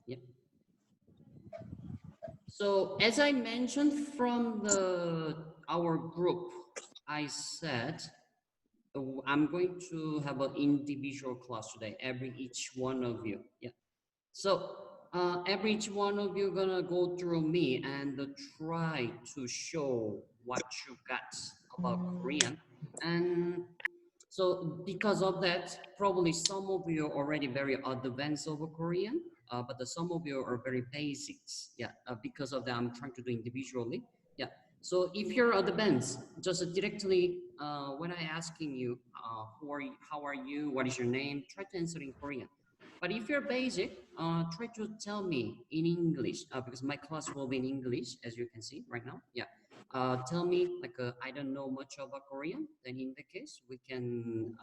Yeah. So as I mentioned from our group, I said I'm going to have an individual class today, each one of you. Yeah. So each one of you gonna go through me and try to show what you got about Korean. And so because of that, probably some of you are already very advanced over Korean, but some of you are very basics. Yeah, because of that, I'm trying to do individually. Yeah. So if you're advanced, just directly when I asking you, who are you, how are you, what is your name, try to answer in Korean. But if you're basic, try to tell me in English because my class will be in English, as you can see right now. Yeah. Tell me like I don't know much about Korean. Then in the case, we can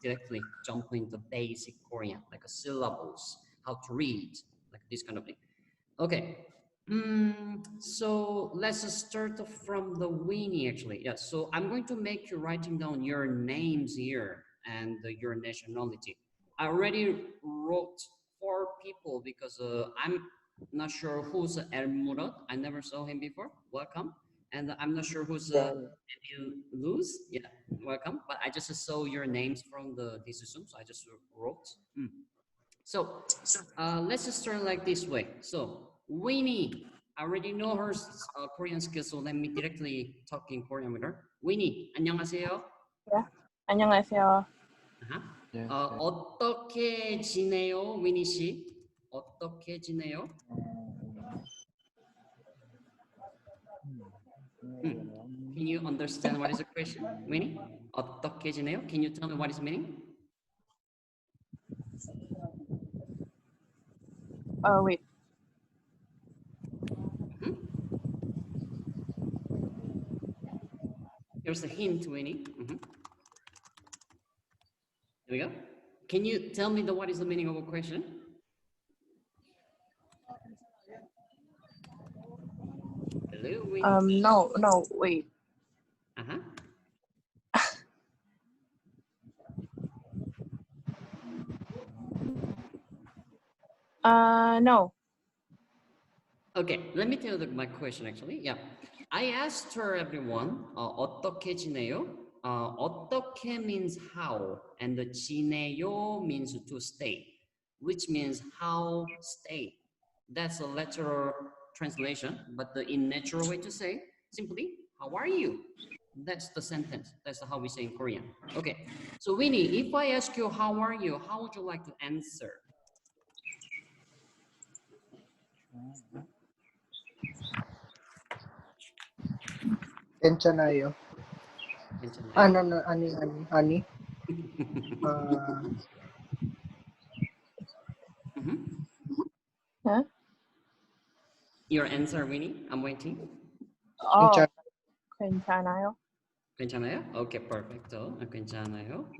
directly jump into basic Korean, like syllables, how to read, like this kind of thing. Okay. So let's start from the Winnie actually. Yeah. So I'm going to make you writing down your names here and your nationality. I already wrote 4 people because I'm not sure who's El Murad. I never saw him before. Welcome. And I'm not sure who's Luz. Yeah, welcome. But I just saw your names from this Zoom, so I just wrote. So let's just start like this way. So Winnie, I already know her Korean skills, so let me directly talk in Korean with her. Winnie, 안녕하세요. Yeah. 안녕하세요. 어떻게 지내요, 위니 씨? 어떻게 지내요? Can you understand what is the question, Winnie? 어떻게 지내요? Can you tell me what is meaning? Wait. Here's a hint, Winnie. There we go. Can you tell me what is the meaning of a question? Hello, Winnie. No, wait. No. Okay, let me tell you my question actually. Yeah, I asked her everyone, 어떻게 지내요? 어떻게 means how, and the 지내요 means to stay, which means how stay. That's a literal translation, but the in natural way to say simply, how are you? That's the sentence. That's how we say in Korean. Okay, so Winnie, if I ask you how are you, how would you like to answer? 괜찮아요. No, 아니. Huh? Your answer, Winnie. I'm waiting. 괜찮아요. 괜찮아요? Okay, perfecto. 괜찮아요.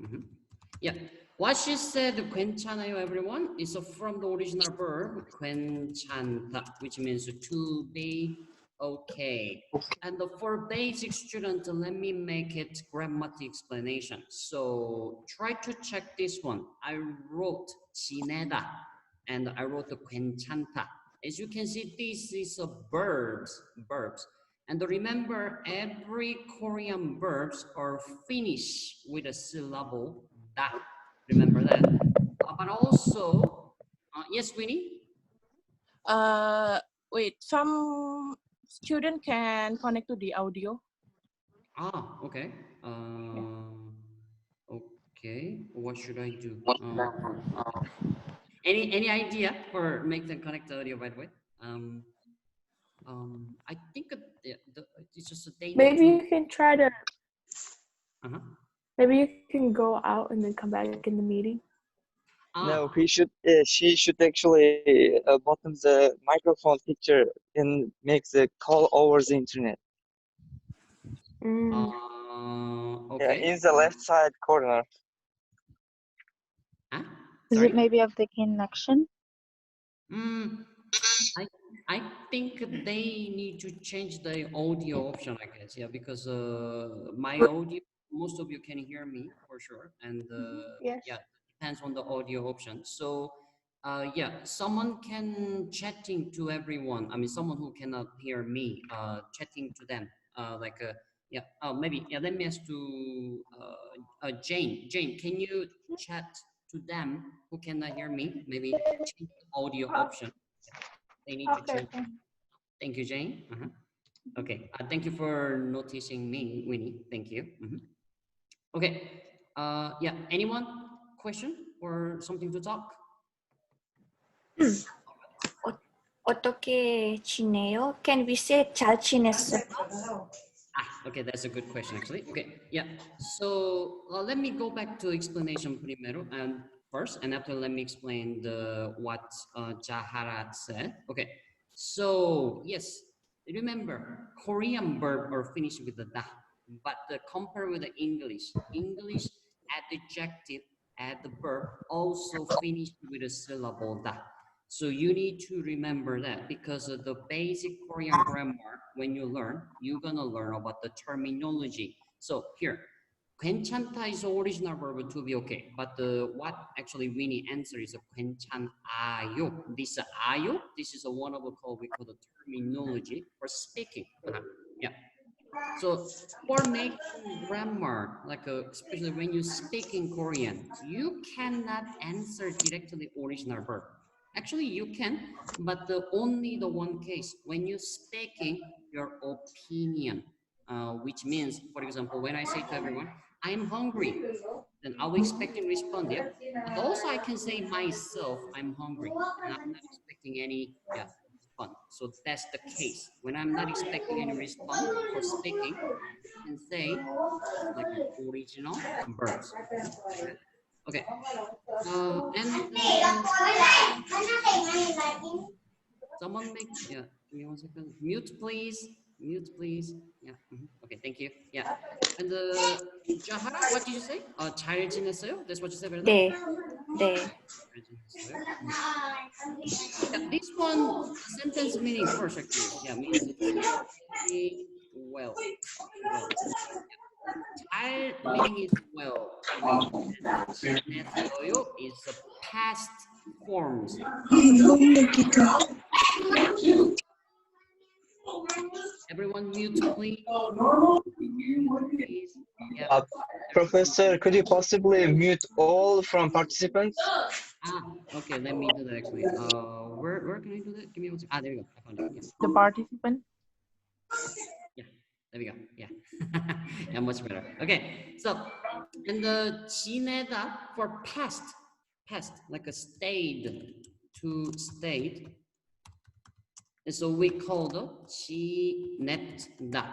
Yeah. What she said, 괜찮아요, everyone, is from the original verb, 괜찮다, which means to be okay. And for basic student, let me make it grammatic explanation. So try to check this one. I wrote 지내다, and I wrote 괜찮다. As you can see, this is a verbs. And remember, every Korean verbs are finished with a syllable da. Remember that. But also, yes, Winnie? Wait, some student can connect to the audio. Okay. Okay, what should I do? Any idea for make them connect to audio, by the way? I think it's just a data. Maybe you can try to. Maybe you can go out and then come back in the meeting. No, she should actually bottom the microphone picture and make the call over the internet. Okay. Yeah, in the left side corner. Is it maybe of the connection? I think they need to change the audio option, I guess. Yeah, because my audio, most of you can hear me for sure, and Yes. yeah, depends on the audio option. So Yeah, someone can chatting to everyone. I mean, someone who cannot hear me, chatting to them, yeah. Oh, maybe. Yeah. Let me ask to Jane. Jane, can you chat to them who cannot hear me? Maybe change the audio option. They need to Okay. change. Thank you, Jane. Okay. Thank you for noticing me, Winnie. Thank you. Okay. Yeah. Anyone question or something to talk? 어떻게 지내요? Can we say 잘 지냈어요? Okay, that's a good question actually. Okay, yeah. So let me go back to explanation primero and first, and after let me explain what Jaharat said. Okay, so yes, remember Korean verb are finished with the da, but compare with the English. English adjective add the verb also finished with a syllable da. So you need to remember that because of the basic Korean grammar, when you learn, you're gonna learn about the terminology. So here, 괜찮다 is the original verb to be okay, but what actually Winnie answer is a 괜찮아요. This 아요, this is one of the we call the terminology for speaking. Yeah. So for making grammar, like especially when you speak in Korean, you cannot answer directly original verb. Actually, you can, but only the one case when you're speaking your opinion, which means, for example, when I say to everyone, I'm hungry, then I will expect in respond, yeah. But also I can say myself, I'm hungry, and I'm not expecting any, yeah, response. So that's the case. When I'm not expecting any response for speaking, I can say like original verbs. Okay. Someone make, yeah, give me 1 second. Mute, please. Mute, please. Yeah. Okay, thank you. Yeah. And Jahara, what did you say? 잘 지냈어요? That's what you said, right? 네, 네. 잘 지냈어요? Yeah, this one sentence meaning first actually. Yeah, means pretty well. Well. 잘 meaning is well. 지냈어요 is a past forms. Everyone mute, please. Yeah. Professor, could you possibly mute all from participants? Okay, let me do that actually. Where can I do that? Give me 1 second. There you go. I found it. Yeah. The participant. Yeah, there we go. Yeah. Yeah, much better. Okay, so and the 지내다 for past, like a stayed, to stayed. And so we call the 지냈다.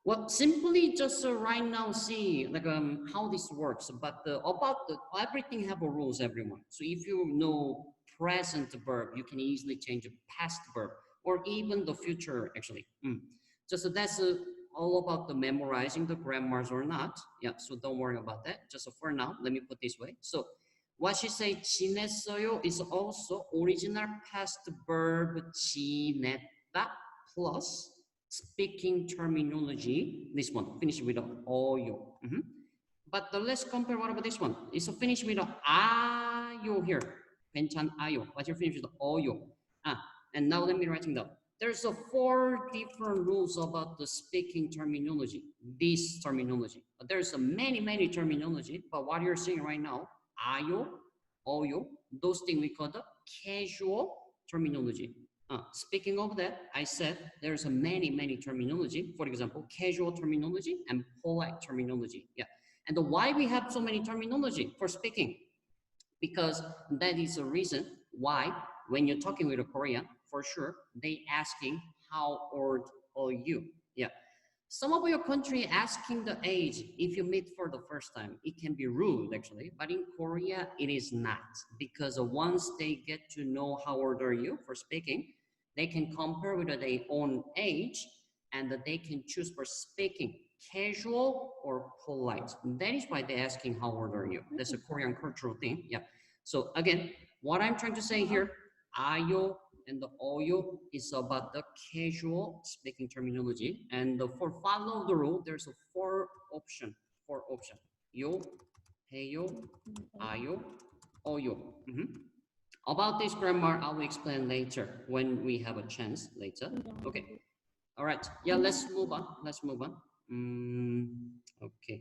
Well, simply just right now see like how this works, but about everything have a rules, everyone. So if you know present verb, you can easily change a past verb or even the future actually. Just so that's all about the memorizing the grammars or not. Yeah, so don't worry about that. Just for now, let me put this way. So what she say 지냈어요 is also original past verb 지냈다 plus speaking terminology. This one finish with a 어요. But let's compare. What about this one? It's finished with a 아요 here. 괜찮아요. But you're finished with 어요. And now let me write it down. There's 4 different rules about the speaking terminology. This terminology. There's many terminology. But what you're seeing right now, 아요, 어요, those things we call the casual terminology. Speaking of that, I said there's many terminology. For example, casual terminology and polite terminology. Yeah, and why we have so many terminology for speaking? Because that is a reason why when you're talking with a Korean, for sure they asking how old are you? Yeah. Some of your country asking the age if you meet for the first time, it can be rude actually, but in Korea it is not, because once they get to know how old are you for speaking, they can compare with their own age and they can choose for speaking casual or polite. That is why they're asking how old are you. That's a Korean cultural thing. Yeah. So again, what I'm trying to say here, 아요 and the 어요 is about the casual speaking terminology. And for follow the rule, there's a 4 option. 요, 해요, 아요, 어요. About this grammar, I will explain later when we have a chance later. Okay. All right. Yeah, let's move on. Let's move on. Okay.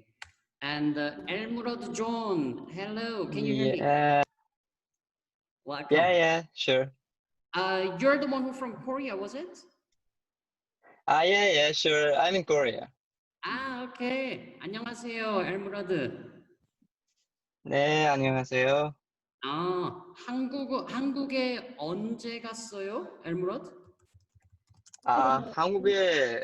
And Elmurad John, hello. Can you hear me? Yeah, Welcome. yeah, sure. You're the one who from Korea, was it? Yeah, sure. I'm in Korea. Okay. 안녕하세요, 엘무라드. 네, 안녕하세요. 한국에 언제 갔어요, 엘무라드? 한국에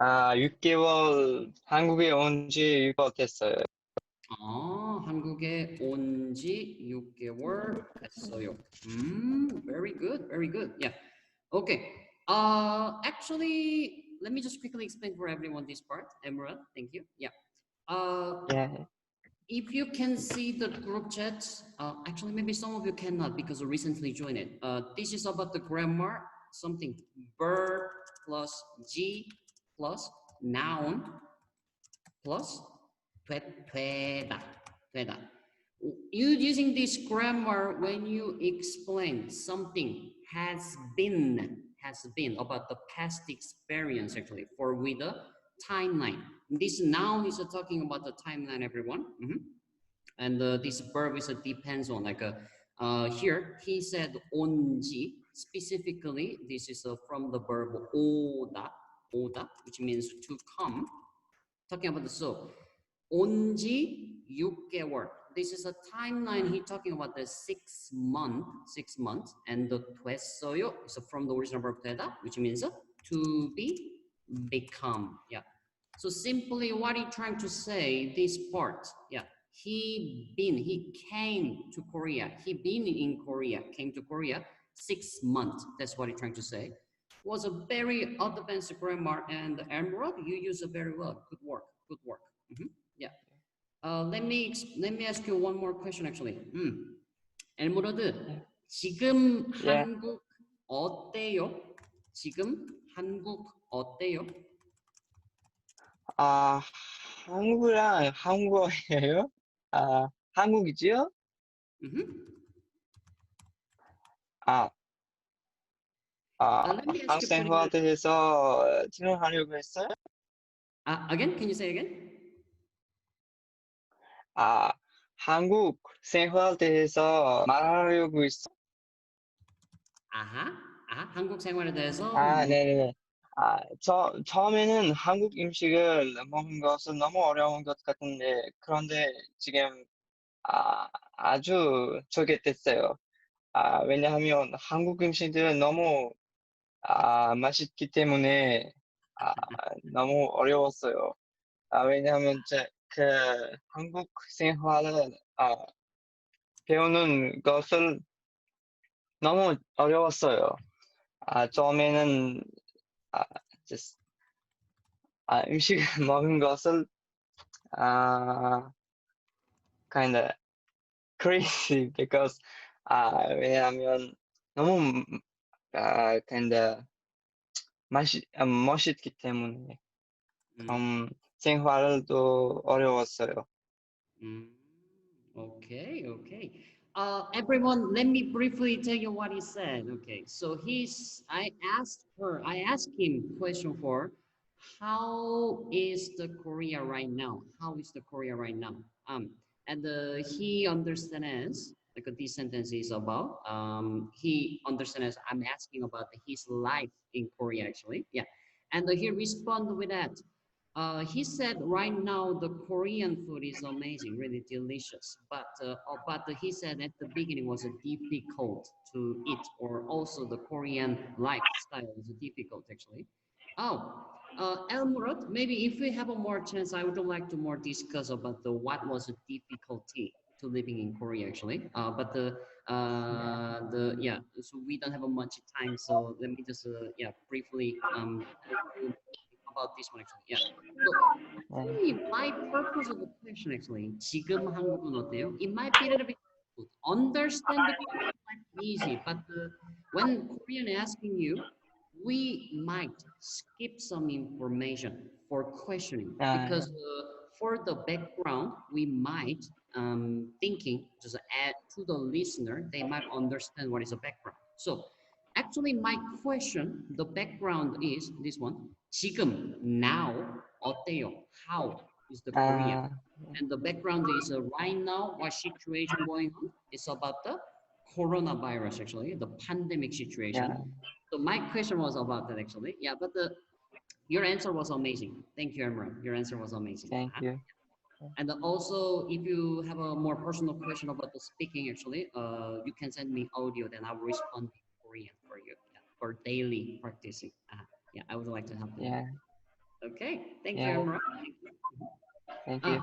6개월, 한국에 온 지 6개월 됐어요. 한국에 온 지 6개월 됐어요. Very good, very good. Yeah. Okay. Actually, let me just quickly explain for everyone this part. Emerald, thank you. Yeah. Yeah. If you can see the group chat, actually maybe some of you cannot because you recently joined it. This is about the grammar, something verb plus G plus noun plus 되다. Using this grammar when you explain something has been about the past experience actually for with a timeline. This noun is talking about the timeline, everyone. And this verb is depends on like here he said 온지 specifically. This is from the verb 오다, which means to come. Talking about the so 온지 6개월. This is a timeline. He talking about the 6 months, and the 됐어요 is from the original verb 되다, which means to be, become. Yeah. So simply what he trying to say, this part, yeah, he came to Korea. He been in Korea, came to Korea 6 months. That's what he trying to say. Was a very advanced grammar, and Emerald, you use it very well. Good work. Yeah. Let me ask you one more question actually. 엘무러드, 지금 Yeah. 한국 어때요? 지금 한국 어때요? 한국이랑 한국어예요? 한국이지요? Let me ask you pretty much. 학생회화대에서 질문하려고 했어요? Again, can you say again? 한국 생활에 대해서 말하려고 있어? 한국 생활에 대해서. 네네. 처음에는 한국 음식을 먹는 것은 너무 어려운 것 같은데, 그런데 지금 아주 좋게 됐어요. 왜냐하면 한국 음식들은 너무 맛있기 때문에 너무 어려웠어요. 왜냐하면 그 한국 생활을 배우는 것을 너무 어려웠어요. 처음에는 just, 음식을 먹는 것을 kind of crazy because 왜냐하면 너무 kind of 멋있기 때문에 생활도 어려웠어요. Okay. Everyone, let me briefly tell you what he said. Okay, so I asked him question for how is the Korea right now? And he understands like this sentence is about. He understands I'm asking about his life in Korea actually. Yeah, and he responded with that. He said right now the Korean food is amazing, really delicious. But he said at the beginning was difficult to eat, or also the Korean lifestyle is difficult actually. Elmurad, maybe if we have a more chance, I would like to more discuss about what was the difficulty to living in Korea actually. So we don't have a much time, so let me just briefly about this one actually. Yeah. So my purpose of the question actually, 지금 한국은 어때요? It might be a little bit difficult. Understand the question might be easy, but when Korean asking you, we might skip some information for questioning because for the background, we might thinking, just add to the listener, they might understand what is the background. So actually my question, the background is this one. 지금, now, 어때요? How is the Korean? And the background is right now, what situation going on? It's about the coronavirus, actually, the pandemic situation. So my question was about that, actually. Yeah, but your answer was amazing. Thank you, Emran. Your answer was amazing. Thank you. And also, if you have a more personal question about the speaking, actually, you can send me audio, then I will respond in Korean for you, for daily practicing. Yeah, I would like to help you. Yeah. Okay, thank you, Yeah. Emran. Thank you.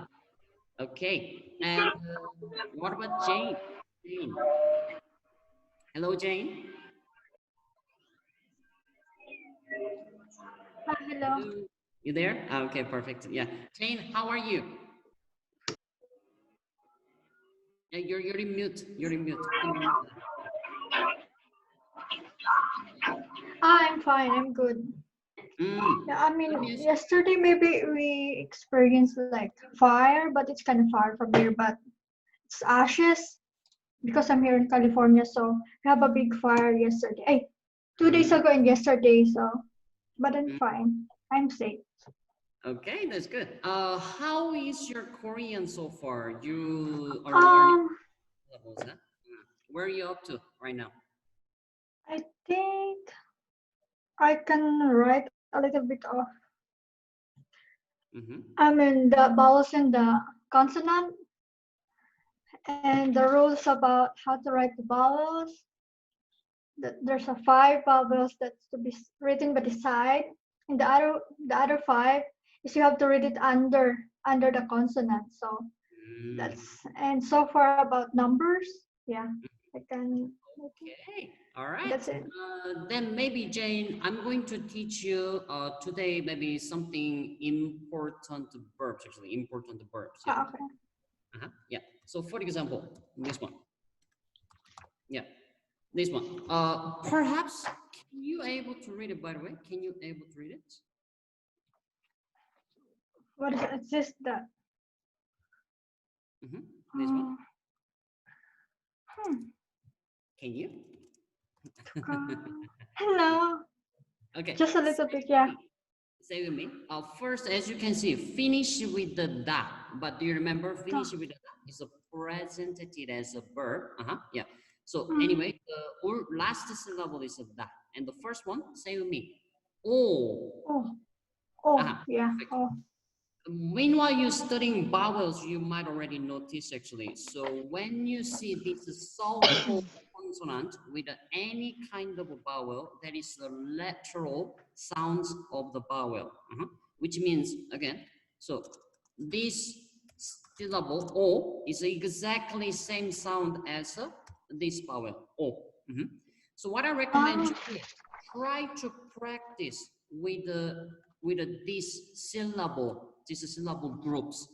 Okay, and what about Jane? Jane. Hello, Jane. Hello. You there? Okay, perfect. Yeah, Jane, how are you? Yeah, you're in mute. You're in mute. I'm fine. I'm good. Yeah, I mean, yesterday maybe we experienced like fire, but it's kind of far from here. But it's ashes because I'm here in California, so we have a big fire yesterday. Hey, 2 days ago and yesterday. So, but I'm fine. I'm safe. Okay, that's good. How is your Korean so far? You are learning levels, huh? Where are you up to right now? I think I can write a little bit of. I mean the vowels and the consonant, and the rules about how to write the vowels. There's a 5 vowels that's to be written by the side, and the other 5 is you have to read it under the consonant. So that's, and so far about numbers, yeah, I can. Okay, all right. That's it. Then maybe Jane, I'm going to teach you today maybe something important verbs, actually important verbs. Yeah. Okay. Yeah. So for example, this one. Yeah. This one. Perhaps, can you able to read it, by the way? Can you able to read it? What is it? It's just that. This one. Can you? No. Okay. Just a little bit, yeah. Say with me. First, as you can see, finish with the da. But do you remember finish with the da is a present as a verb? Yeah. So anyway, the last syllable is a da. And the first one, say with me. Oh. Yeah. Oh. Meanwhile, you're studying vowels, you might already notice actually. So when you see this so-called consonant with any kind of a vowel, that is the lateral sounds of the vowel, which means, again, so this syllable O is exactly same sound as this vowel O. So what I recommend you do, try to practice with this syllable groups.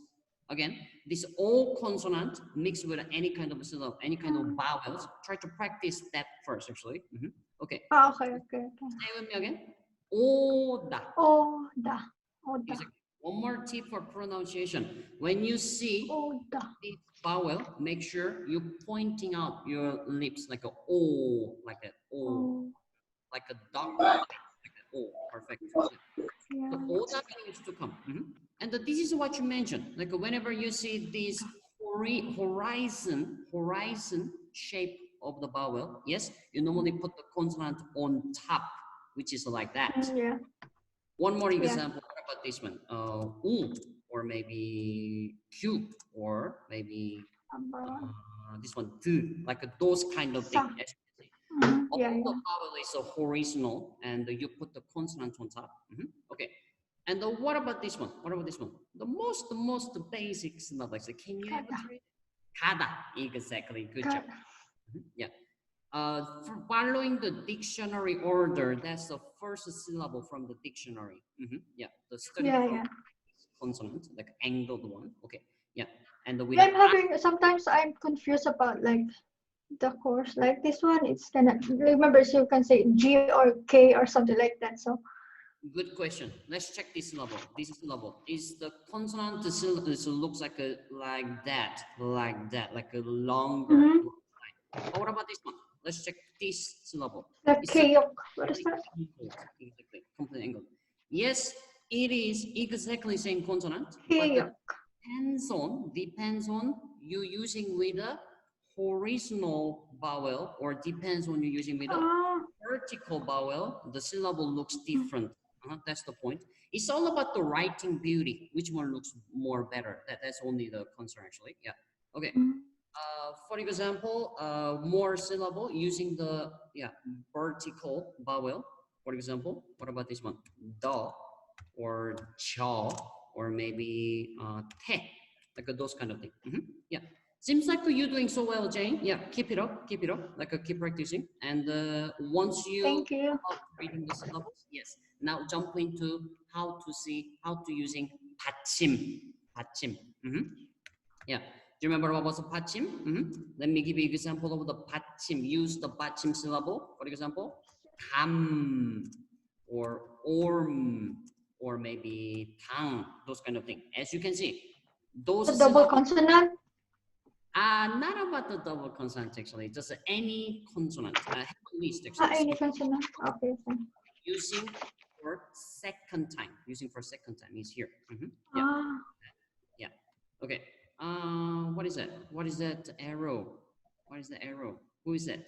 Again, this O consonant mixed with any kind of syllable, any kind of vowels. Try to practice that first, actually. Okay. Okay. Say with me again. Oda. Oda. Exactly. One more tip for pronunciation. When you see this vowel, make sure you're pointing out your lips like a O, like that. O, like a dog. Like that. O, perfect. Yeah. So all that needs to come. And this is what you mentioned. Like whenever you see this horizon shape of the vowel, yes, you normally put the consonant on top, which is like that. Yeah. One more example. What about this one? U, or maybe Q, or maybe this one, T, like those kind of things. Yeah. The vowel is a horizontal, and you put the consonant on top. Okay. And what about this one? What about this one? The most basic syllable. Can you ever read it? Kada. Exactly. Good job. Yeah. Following the dictionary order, that's the first syllable from the dictionary. Yeah. The study consonant, like angled one. Okay. Yeah. And sometimes I'm confused about like the course, like this one, it's kind of, remember, so you can say G or K or something like that. So Good question. Let's check this syllable. This syllable is the consonant. The syllable looks like a like that, like a longer. Mhm. Oh, what about this one? Let's check this syllable. The It's keyok. What is that? exactly, complete angle. Yes, it is exactly same consonant, but Keyok. depends on you using with a horizontal vowel or depends on you using with a Ah, vertical vowel, the syllable looks different. That's the point. It's all about the writing beauty. Which one looks more better? That's only the concern actually. Yeah. Okay. For example, more syllable using the vertical vowel. For example, what about this one? The or jaw or maybe te, like those kind of thing. Yeah. Seems like you're doing so well, Jane. Yeah, keep it up, like keep practicing. And once you thank you. reading the syllables, yes. Now jump into how to using 받침. Yeah. Do you remember what was a 받침? Let me give you an example of the 받침. Use the 받침 syllable. For example, 감 or orm or maybe 당, those kind of thing. As you can see, those The double syllables. consonant. Not about the double consonant actually, just any consonant. Have a list actually. Any consonant. Okay. Fine. Using for second time. Using for second time is here. Yeah. Ah, Yeah. Okay. What is that? What is that arrow? What is the arrow? Who is that?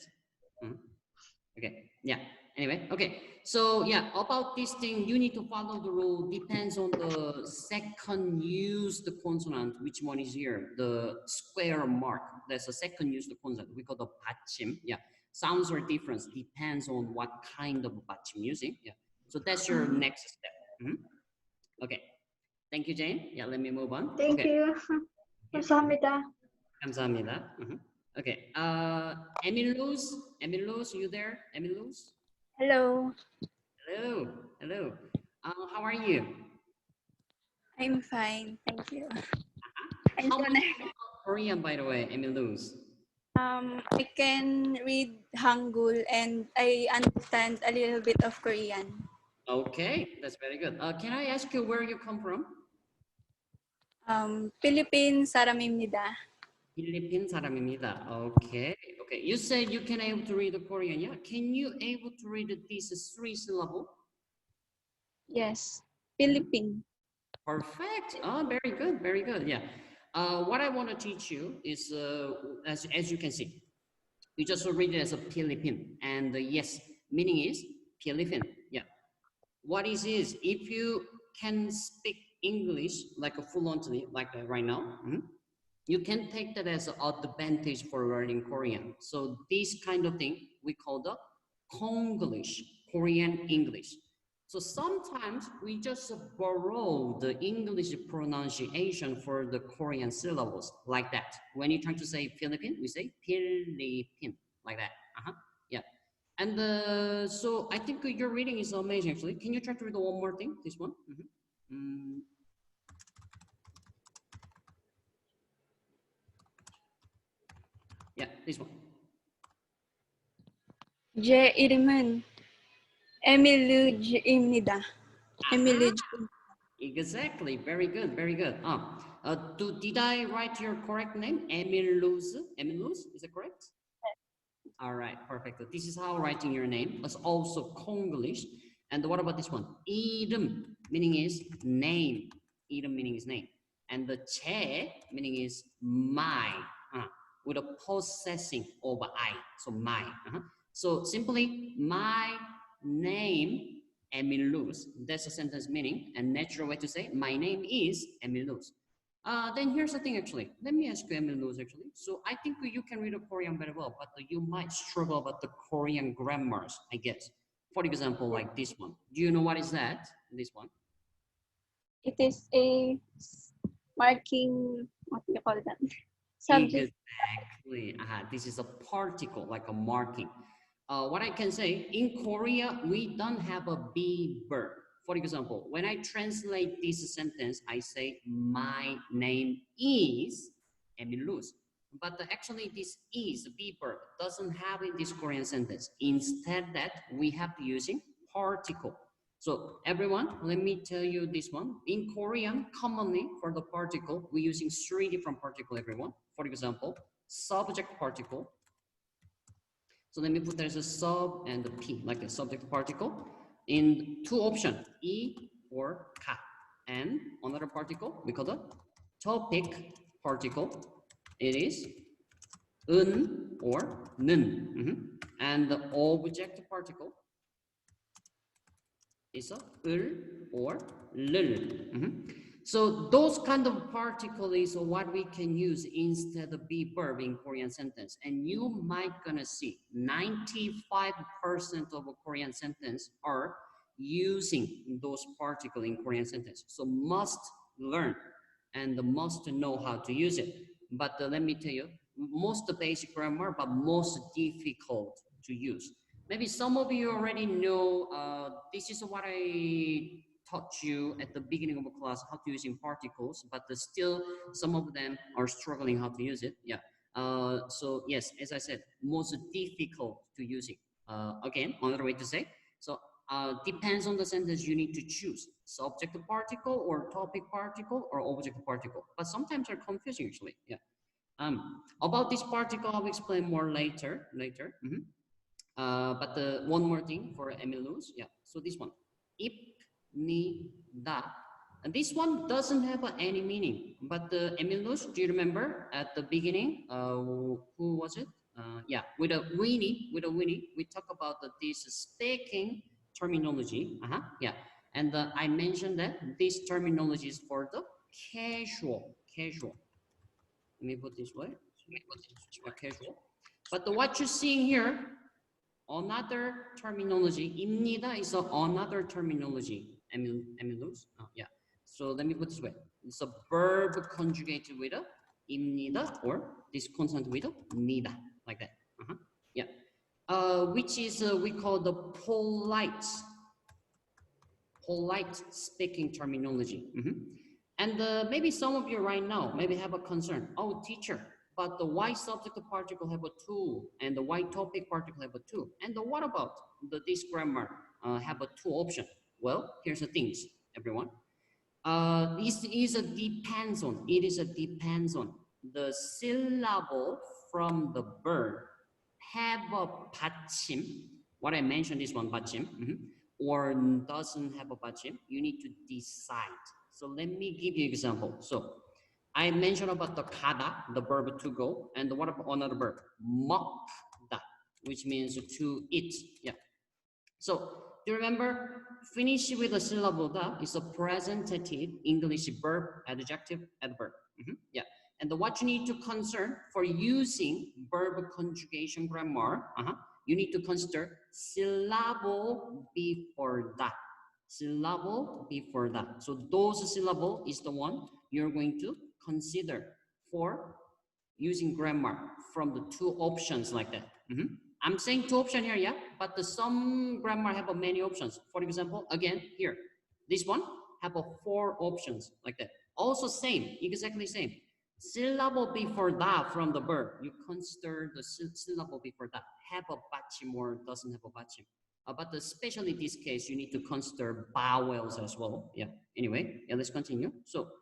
Okay. Yeah. Anyway. Okay. So yeah, about this thing, you need to follow the rule. Depends on the second used consonant. Which one is here? The square mark. That's the second used consonant. We call the 받침. Yeah. Sounds are different. Depends on what kind of 받침 using. Yeah. So that's your next step. Okay. Thank you, Jane. Yeah. Let me move on. thank okay. you. 감사합니다. 감사합니다. Okay. Emilus, you there? Emilus? Hello, Hello. How are you? I'm fine, thank you. I'm How so much you know Korean, by the way, Emilus? I can read Hangul and I understand a little bit of Korean. Okay, that's very good. Can I ask you where you come from? Philippine 사람입니다. Philippine 사람입니다. Okay. You said you can able to read the Korean, yeah? Can you able to read these 3 syllable? Yes, Philippine. Perfect. Very good. Yeah. What I want to teach you is, as you can see, you just read it as a Philippine, and yes, meaning is Philippine. Yeah. What is if you can speak English like a fluently, like right now, you can take that as an advantage for learning Korean. So this kind of thing we call the Konglish, Korean English. So sometimes we just borrow the English pronunciation for the Korean syllables like that. When you try to say Philippine, we say Philippine, like that. Yeah. And so I think your reading is amazing actually. Can you try to read one more thing, this one? Yeah, this one. 제 이름은 에밀루지입니다. 에밀루지. Exactly. Very good. Did I write your correct name? Emilus? Is that correct? All right, perfect. This is how writing your name. It's also Konglish. And what about this one? 이름 meaning is name. 이름 meaning is name. And the 제 meaning is my. With a possessing over I. So my. So simply my name Emilus. That's a sentence meaning and natural way to say my name is Emilus. Then here's the thing actually. Let me ask you Emilus actually. So I think you can read a Korean very well, but you might struggle about the Korean grammars, I guess. For example, like this one. Do you know what is that? This one. It is a marking, what do you call that? Subject. Exactly. This is a particle, like a marking. What I can say, in Korea, we don't have a be verb. For example, when I translate this sentence, I say, my name is Emilus. But actually, this is be verb doesn't have in this Korean sentence. Instead, that we have to using particle. So everyone, let me tell you this one. In Korean, commonly for the particle, we're using 3 different particles, everyone. For example, subject particle. So let me put there as a sub and the P, like the subject particle. In 2 options, E or Ka. And another particle, we call the topic particle. It is un or 는. And the object particle is a 을 or 를. So those kind of particle is what we can use instead of be verb in Korean sentence. And you might gonna see 95% of a Korean sentence are using those particle in Korean sentence. So must learn and must know how to use it. But let me tell you, most basic grammar, but most difficult to use. Maybe some of you already know, this is what I taught you at the beginning of a class, how to use in particles, but still some of them are struggling how to use it. Yeah. So yes, as I said, most difficult to use it. Again, another way to say, so depends on the sentence you need to choose, subject particle or topic particle or object particle, but sometimes are confusing actually. Yeah. About this particle, I'll explain more later. But one more thing for Emilus, yeah. So this one, 입니다. And this one doesn't have any meaning. But the Emilus, do you remember at the beginning? Who was it? Yeah, with a Winnie, we talk about this speaking terminology. Yeah, and I mentioned that this terminology is for the casual. Let me put this way. Casual. But what you're seeing here, another terminology. 입니다 is another terminology. Emilus. Yeah. So let me put this way. It's a verb conjugated with a 입니다 or this consonant with a 니다, like that. Yeah. Which is we call the polite speaking terminology. And maybe some of you right now maybe have a concern. Oh, teacher, but the why subject particle have a 2 and the why topic particle have a 2. And what about this grammar have a 2 option? Well, here's the things, everyone. It is a depends on the syllable from the verb have a 받침. What I mentioned this one, 받침, or doesn't have a 받침. You need to decide. So let me give you an example. So I mentioned about the 가다, the verb to go, and what about another verb? 먹다, which means to eat. Yeah. So do you remember? Finish with a syllable da is a presentative English verb, adjective, adverb. Yeah. And what you need to concern for using verb conjugation grammar, you need to consider syllable before that. Syllable before that. So those syllable is the one you're going to consider for using grammar from the 2 options like that. I'm saying 2 options here, yeah, but some grammar have many options. For example, again, here, this one have 4 options like that. Also same, exactly same. Syllable before that from the verb, you consider the syllable before that have a 받침 or doesn't have a 받침. But especially in this case, you need to consider vowels as well. Yeah. Anyway, yeah, let's continue. So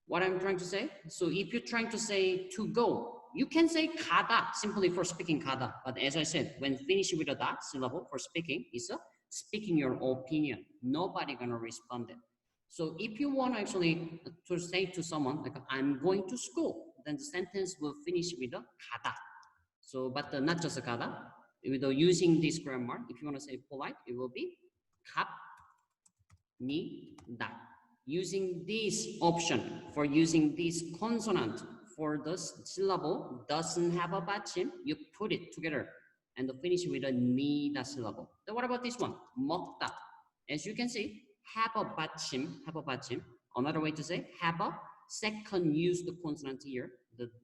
what I'm trying to say, so if you're trying to say to go, you can say 가다 simply for speaking 가다. But as I said, when finished with a da syllable for speaking, is speaking your opinion. Nobody gonna respond it. So if you want actually to say to someone like I'm going to school, then the sentence will finish with a 가다. So, but not just a 가다. Using this grammar, if you want to say polite, it will be 갑니다. Using this option for using this consonant for the syllable doesn't have a 받침, you put it together and finish with a 니다 syllable. Then what about this one? 먹다. As you can see, have a 받침. Another way to say have a second used consonant here,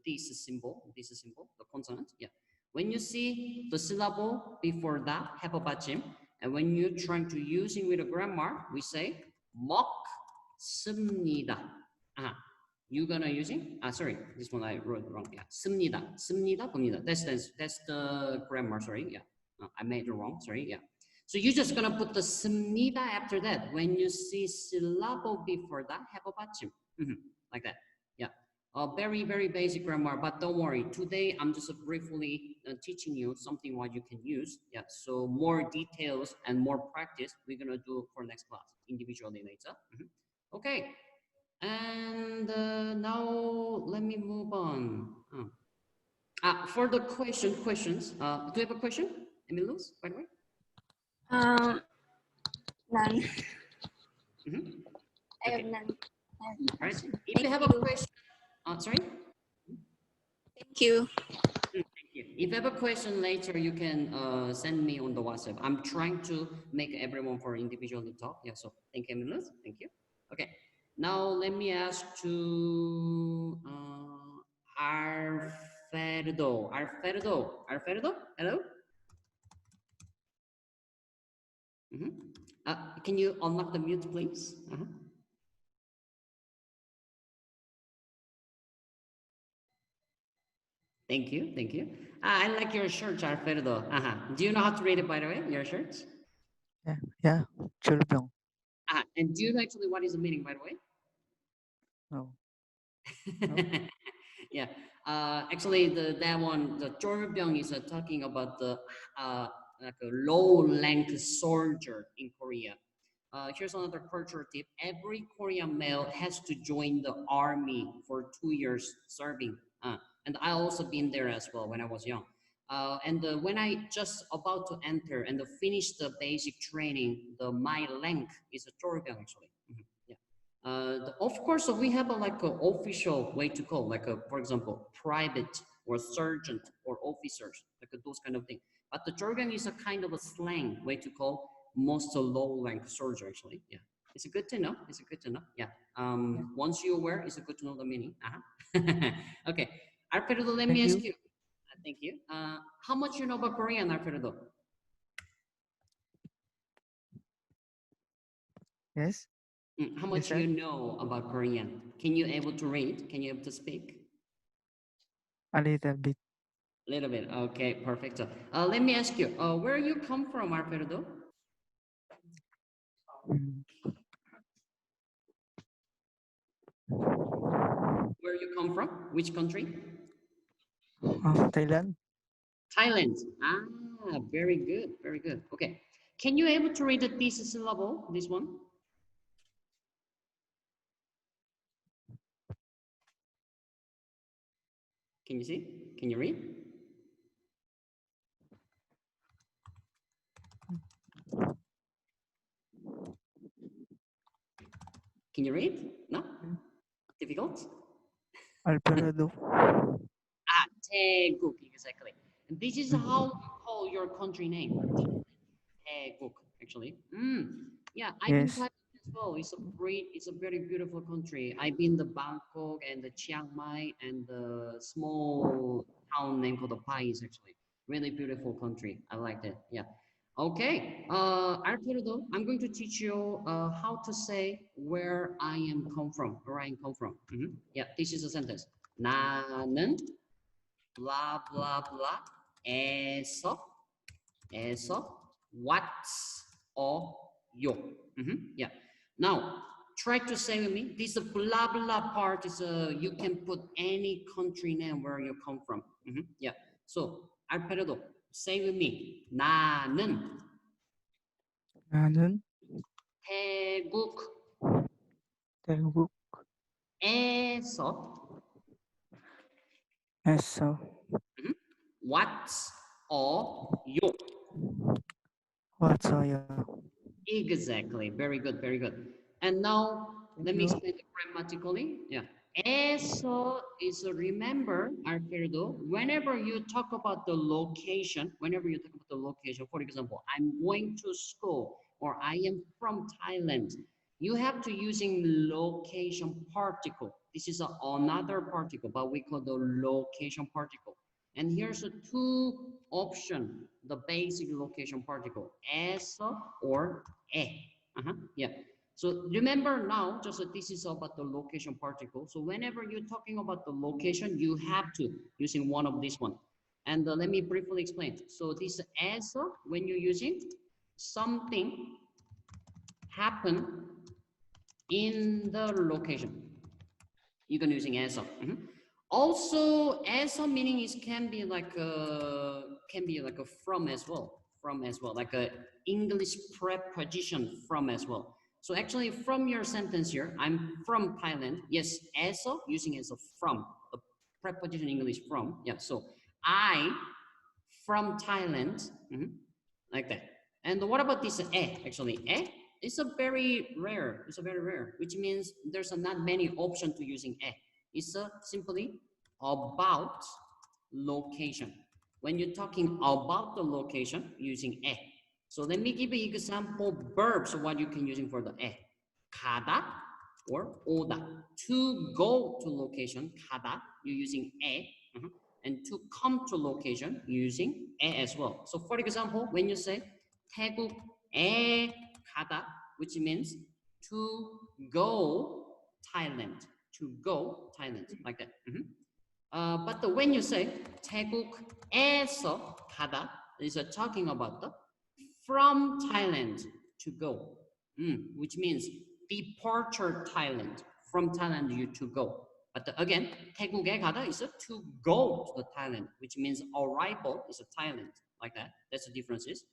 this symbol, the consonant. Yeah. When you see the syllable before that have a 받침, and when you're trying to using with a grammar, we say 먹습니다. You're gonna using sorry, this one I wrote wrong. Yeah, 씁니다, 봅니다. That's the grammar. Sorry, yeah, I made it wrong. Sorry, yeah. So you're just gonna put the 씁니다 after that. When you see syllable before that, have a 받침. Like that. Yeah. Very, very basic grammar, but don't worry. Today, I'm just briefly teaching you something what you can use. Yeah. So more details and more practice, we're gonna do for next class individually later. Okay. And now let me move on. For the questions, do you have a question, Emilus, by the way? None. I have Okay. none. All right. If you have a question, sorry? Thank you. Thank you. If you have a question later, you can send me on the WhatsApp. I'm trying to make everyone for individually talk. Yeah, so thank you, Emilus. Thank you. Okay. Now let me ask to Alfredo. Alfredo, hello? Can you unlock the mute, please? Thank you, thank you. I like your shirt, Alfredo. Do you know how to read it, by the way, your shirt? Yeah, 졸병. And do you know actually what is the meaning, by the way? No. Yeah. Actually, that one, the 졸병 is talking about the like a low-rank soldier in Korea. Here's another cultural tip. Every Korean male has to join the army for 2 years serving. And I also been there as well when I was young. And when I just about to enter and finish the basic training, my rank is a 졸병 actually. Of course, we have like an official way to call, like for example, private or sergeant or officers, like those kind of things. But the 졸병 is a kind of a slang way to call most low-rank soldier actually. Yeah, it's good to know. It's good to know. Yeah. Once you're aware, it's good to know the meaning. Okay, Alfredo, let me ask you. Thank you. How much you know about Korean, Alfredo? Yes. How much you know about Korean? Can you able to read? Can you able to speak? A little bit. Little bit. Okay, perfect. So, let me ask you. Where you come from, Alfredo? Where you come from? Which country? Thailand. Thailand. Very good. Very good. Okay. Can you able to read this syllable? This one? Can you see? Can you read? Can you read? No? Difficult? Alfredo. Taeguk, exactly. And this is how you call your country name. Taeguk, actually. Yeah, I've been Thailand as well. It's a very beautiful country. I've been to Bangkok and the Chiang Mai and the small town named called the Pais, actually. Really beautiful country. I like that. Yeah. Okay. Alfredo, I'm going to teach you how to say where I am come from. Where I am come from. Yeah, this is a sentence. 나는 blah blah blah 에서 왔어요. Yeah. Now try to say with me. This blah blah part is you can put any country name where you come from. Yeah. So Alfredo, say with me. 나는 태국에서 왔어요. Exactly. Very good. Very good. And now let me explain it grammatically. Yeah. Eso is remember, Alfredo, whenever you talk about the location, for example, I'm going to school or I am from Thailand, you have to using location particle. This is another particle, but we call the location particle. And here's a two option, the basic location particle, eso or e. Yeah. So remember now, just that this is about the location particle. So whenever you're talking about the location, you have to using one of this one. And let me briefly explain. So this eso, when you're using, something happen in the location. You can using as. Also, as meaning is can be like a from as well, like a English preposition from as well. So actually, from your sentence here, I'm from Thailand. Yes, as using as a from, the preposition English from. Yeah, so I from Thailand, like that. And what about this actually? It's a very rare. It's a very rare, which means there's not many options to using It's simply about location. When you're talking about the location, using So let me give you example verbs what you can using for the 가다 or 오다. To go to location, 가다, you're using and to come to location, using as well. So for example, when you say 태국에 가다, which means to go Thailand, like that. But when you say 태국에서 가다, is talking about the from Thailand to go, which means departure Thailand, from Thailand you to go. But again, 태국에 가다 is to go to the Thailand, which means arrival is a Thailand, like that. That's the differences.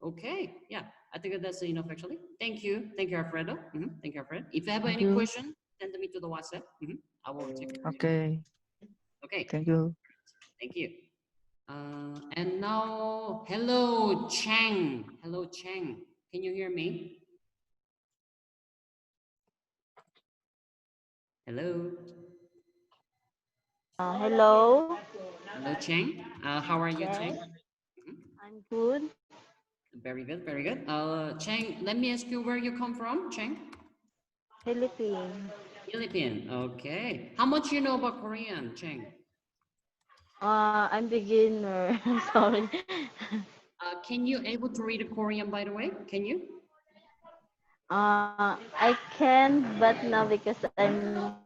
Okay, yeah, I think that's enough actually. Thank you, Alfredo. Thank you, Alfredo. If you have any question, send me to the WhatsApp. I will take it. Okay. Okay. Thank you. Thank you. And now, hello, Chang. Hello, Chang. Can you hear me? Hello. Hello. Hello, Chang. How are you, Chang? I'm good. Very good, very good. Chang, let me ask you where you come from, Chang? Philippines. Philippines, okay. How much you know about Korean, Chang? I'm beginner. Sorry. Can you able to read Korean, by the way? Can you? I can, but now because I'm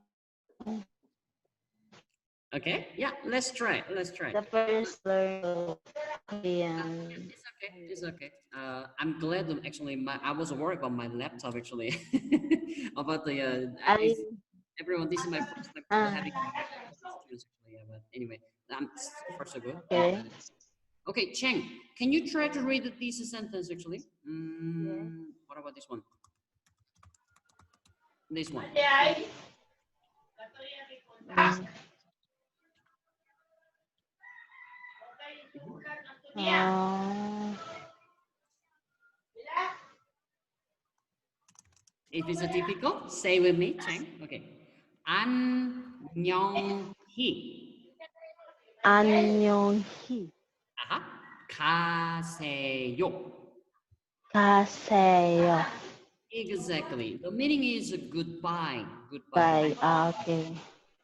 Okay, yeah, let's try. the first learner Korean. It's okay. It's okay. I'm glad that actually I was working on my laptop actually about the everyone. This is my first time having students actually. Yeah, but anyway, so far so good. Okay. Okay, Cheng, can you try to read this sentence actually? What about this one? This one. If it's a difficult, say with me, Cheng. Okay. 안녕히. 안녕히. 가세요. 가세요. Exactly. The meaning is goodbye. Bye. Okay.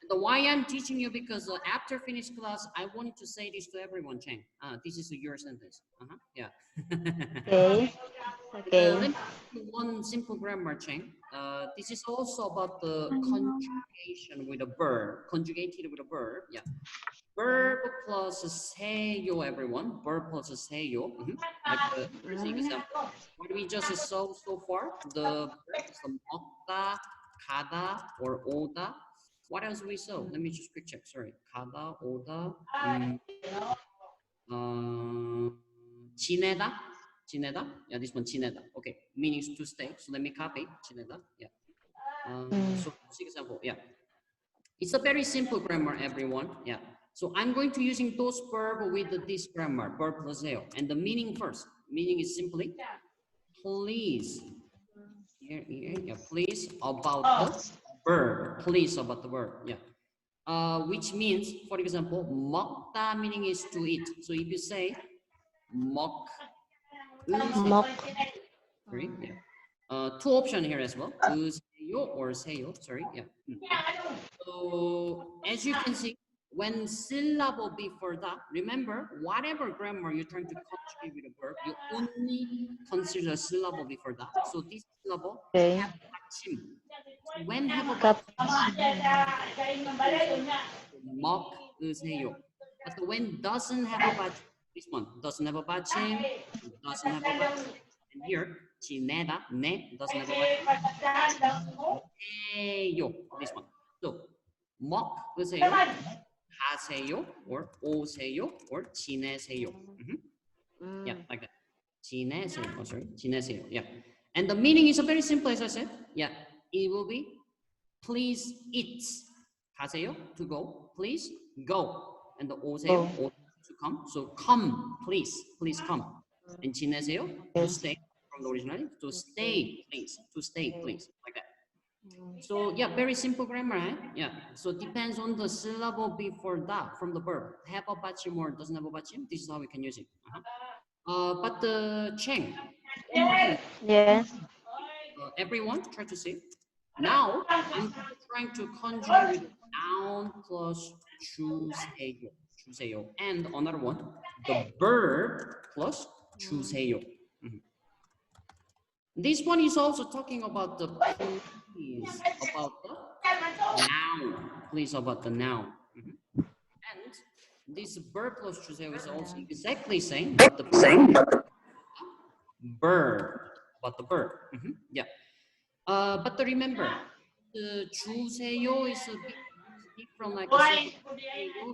The why I'm teaching you because after finish class, I wanted to say this to everyone, Cheng. This is your sentence. Yeah. Okay. Okay. Let me do one simple grammar, Cheng. This is also about the conjugation with a verb. Conjugated with a verb. Yeah. Verb plus seyo, everyone. Verb plus seyo. Like here's the example. What we just saw so far, the verbs 먹다, 가다, or 오다. What else we saw? Let me just quick check. Sorry. 가다, 오다, 지내다. 지내다. Yeah, this one 지내다. Okay, means to stay. So let me copy 지내다. Yeah. So for example, yeah. It's a very simple grammar, everyone. Yeah. So I'm going to using those verb with this grammar, verb plus eo, and the meaning first. Meaning is simply please. Here, yeah, please about the verb. Please about the verb. Yeah. Which means, for example, 먹다 meaning is to eat. So if you say 먹, sorry, yeah. Two options here as well. 으세요 or 세요. Sorry, yeah. So as you can see, when syllable before that, remember, whatever grammar you're trying to conjugate with a verb, you only consider a syllable before that. So this syllable have 받침. When have a 먹으세요. But when doesn't have a 받침, this one doesn't have a 받침, doesn't have a 받침. here. 지내다, 내 doesn't have a 해요. This one. So 먹으세요, 가세요, or 오세요, or 지내세요. Yeah, like that. 지내세요. Oh, sorry, 지내세요. Yeah. And the meaning is very simple, as I said. Yeah, it will be please eat. 가세요, to go. Please go. And the 오세요, or to come. So come, please come. And 지내세요, to stay. From the original, to stay, please. To stay, please. Like that. So yeah, very simple grammar, eh? Yeah. So it depends on the syllable before that from the verb. Have a 받침 or doesn't have a 받침. This is how we can use it. But the Cheng. Yes. Everyone, try to see. Now I'm trying to conjure with noun plus 주세요. 주세요. And another one, the verb plus 주세요. This one is also talking about the please, about the noun. Please, about the noun. And this verb plus 주세요 is also exactly same, but the verb, about the verb. Yeah. But remember, the 주세요 is a bit different, like I said,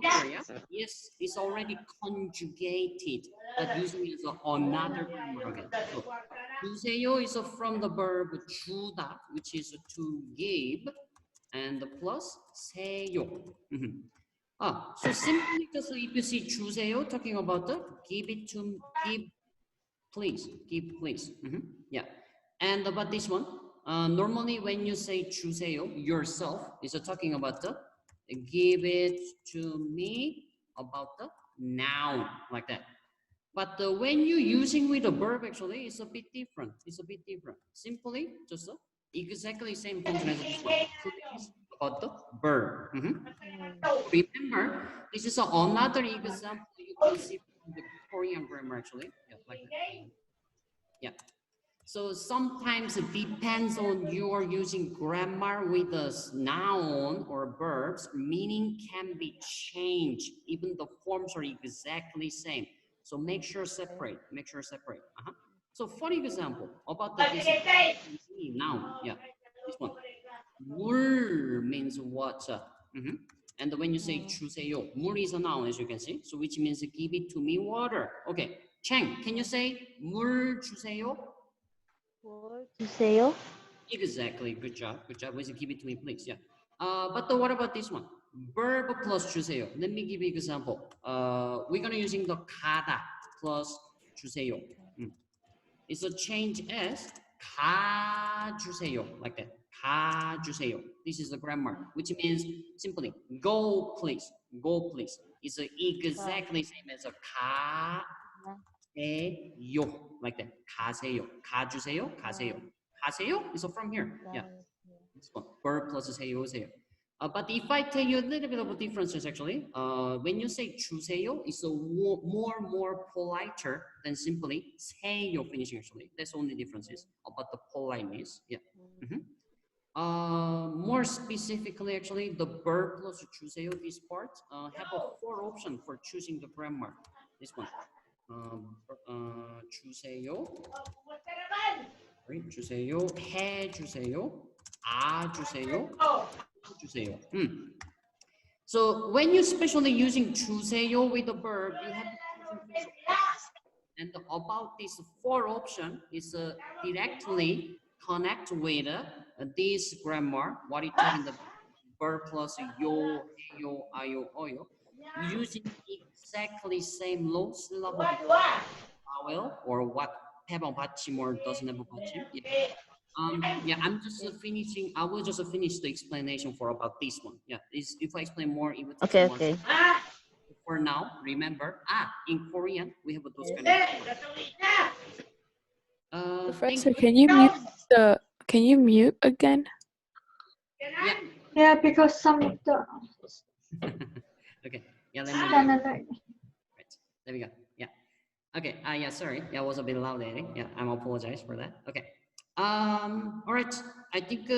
yeah? Yes, it's already conjugated, but using it as another grammar again. So, 주세요 is from the verb 주다, which is to give, and the plus 세요. So simply just if you see 주세요, talking about the give it to, give please, give please. Yeah. And about this one, normally when you say 주세요 yourself, is talking about the give it to me, about the noun, like that. But when you're using with a verb, actually, it's a bit different. It's a bit different. Simply, just exactly same function as this one. Please, about the verb. Remember, this is another example you can see from the Korean grammar, actually. Yeah, like that. Yeah. So sometimes it depends on you are using grammar with a noun or verbs, meaning can be changed. Even the forms are exactly same. So make sure separate. Make sure separate. So for example, about the noun, yeah, this one. 물 means water. And when you say 주세요, 물 is a noun, as you can see. So which means give it to me water. Okay, Cheng, can you say 물 주세요? 주세요. Exactly. Good job. Good job. Please give it to me, please. Yeah. But what about this one? Verb plus 주세요. Let me give you an example. We're gonna using the 가다 plus 주세요. It's a change as 가주세요, like that. 가주세요. This is the grammar, which means simply go please. Go please. It's exactly same as a 가세요, like that. 가세요. 가주세요. 가세요. 가세요 is from here. Yeah. This one. Verb plus 세요, 세요. But if I tell you a little bit of a differences, actually, when you say 주세요, it's a more politer than simply 세요 finishing, actually. That's the only differences about the politeness. Yeah. More specifically, actually, the verb plus 주세요, this part, have a 4 option for choosing the grammar. This one. 주세요. 주세요. 해주세요. 주세요. 주세요. So when you're especially using 주세요 with the verb, you have to and about this 4 option is directly connect with this grammar. What is in the verb plus yo, yo, ayo, oyo, using exactly same low syllable vowel or what have a 받침 or doesn't have a 받침. Yeah, I'm just finishing. I will just finish the explanation for about this one. Yeah, if I explain more, it would take more. Okay. For now, remember, in Korean we have those kind of. Professor, can you mute again? Yeah. Yeah, because some of the. Okay. Yeah. Let me. Right. There we go. Yeah. Okay. Yeah. Sorry. Yeah, I was a bit loud there. Yeah. I apologize for that. Okay. All right. I think.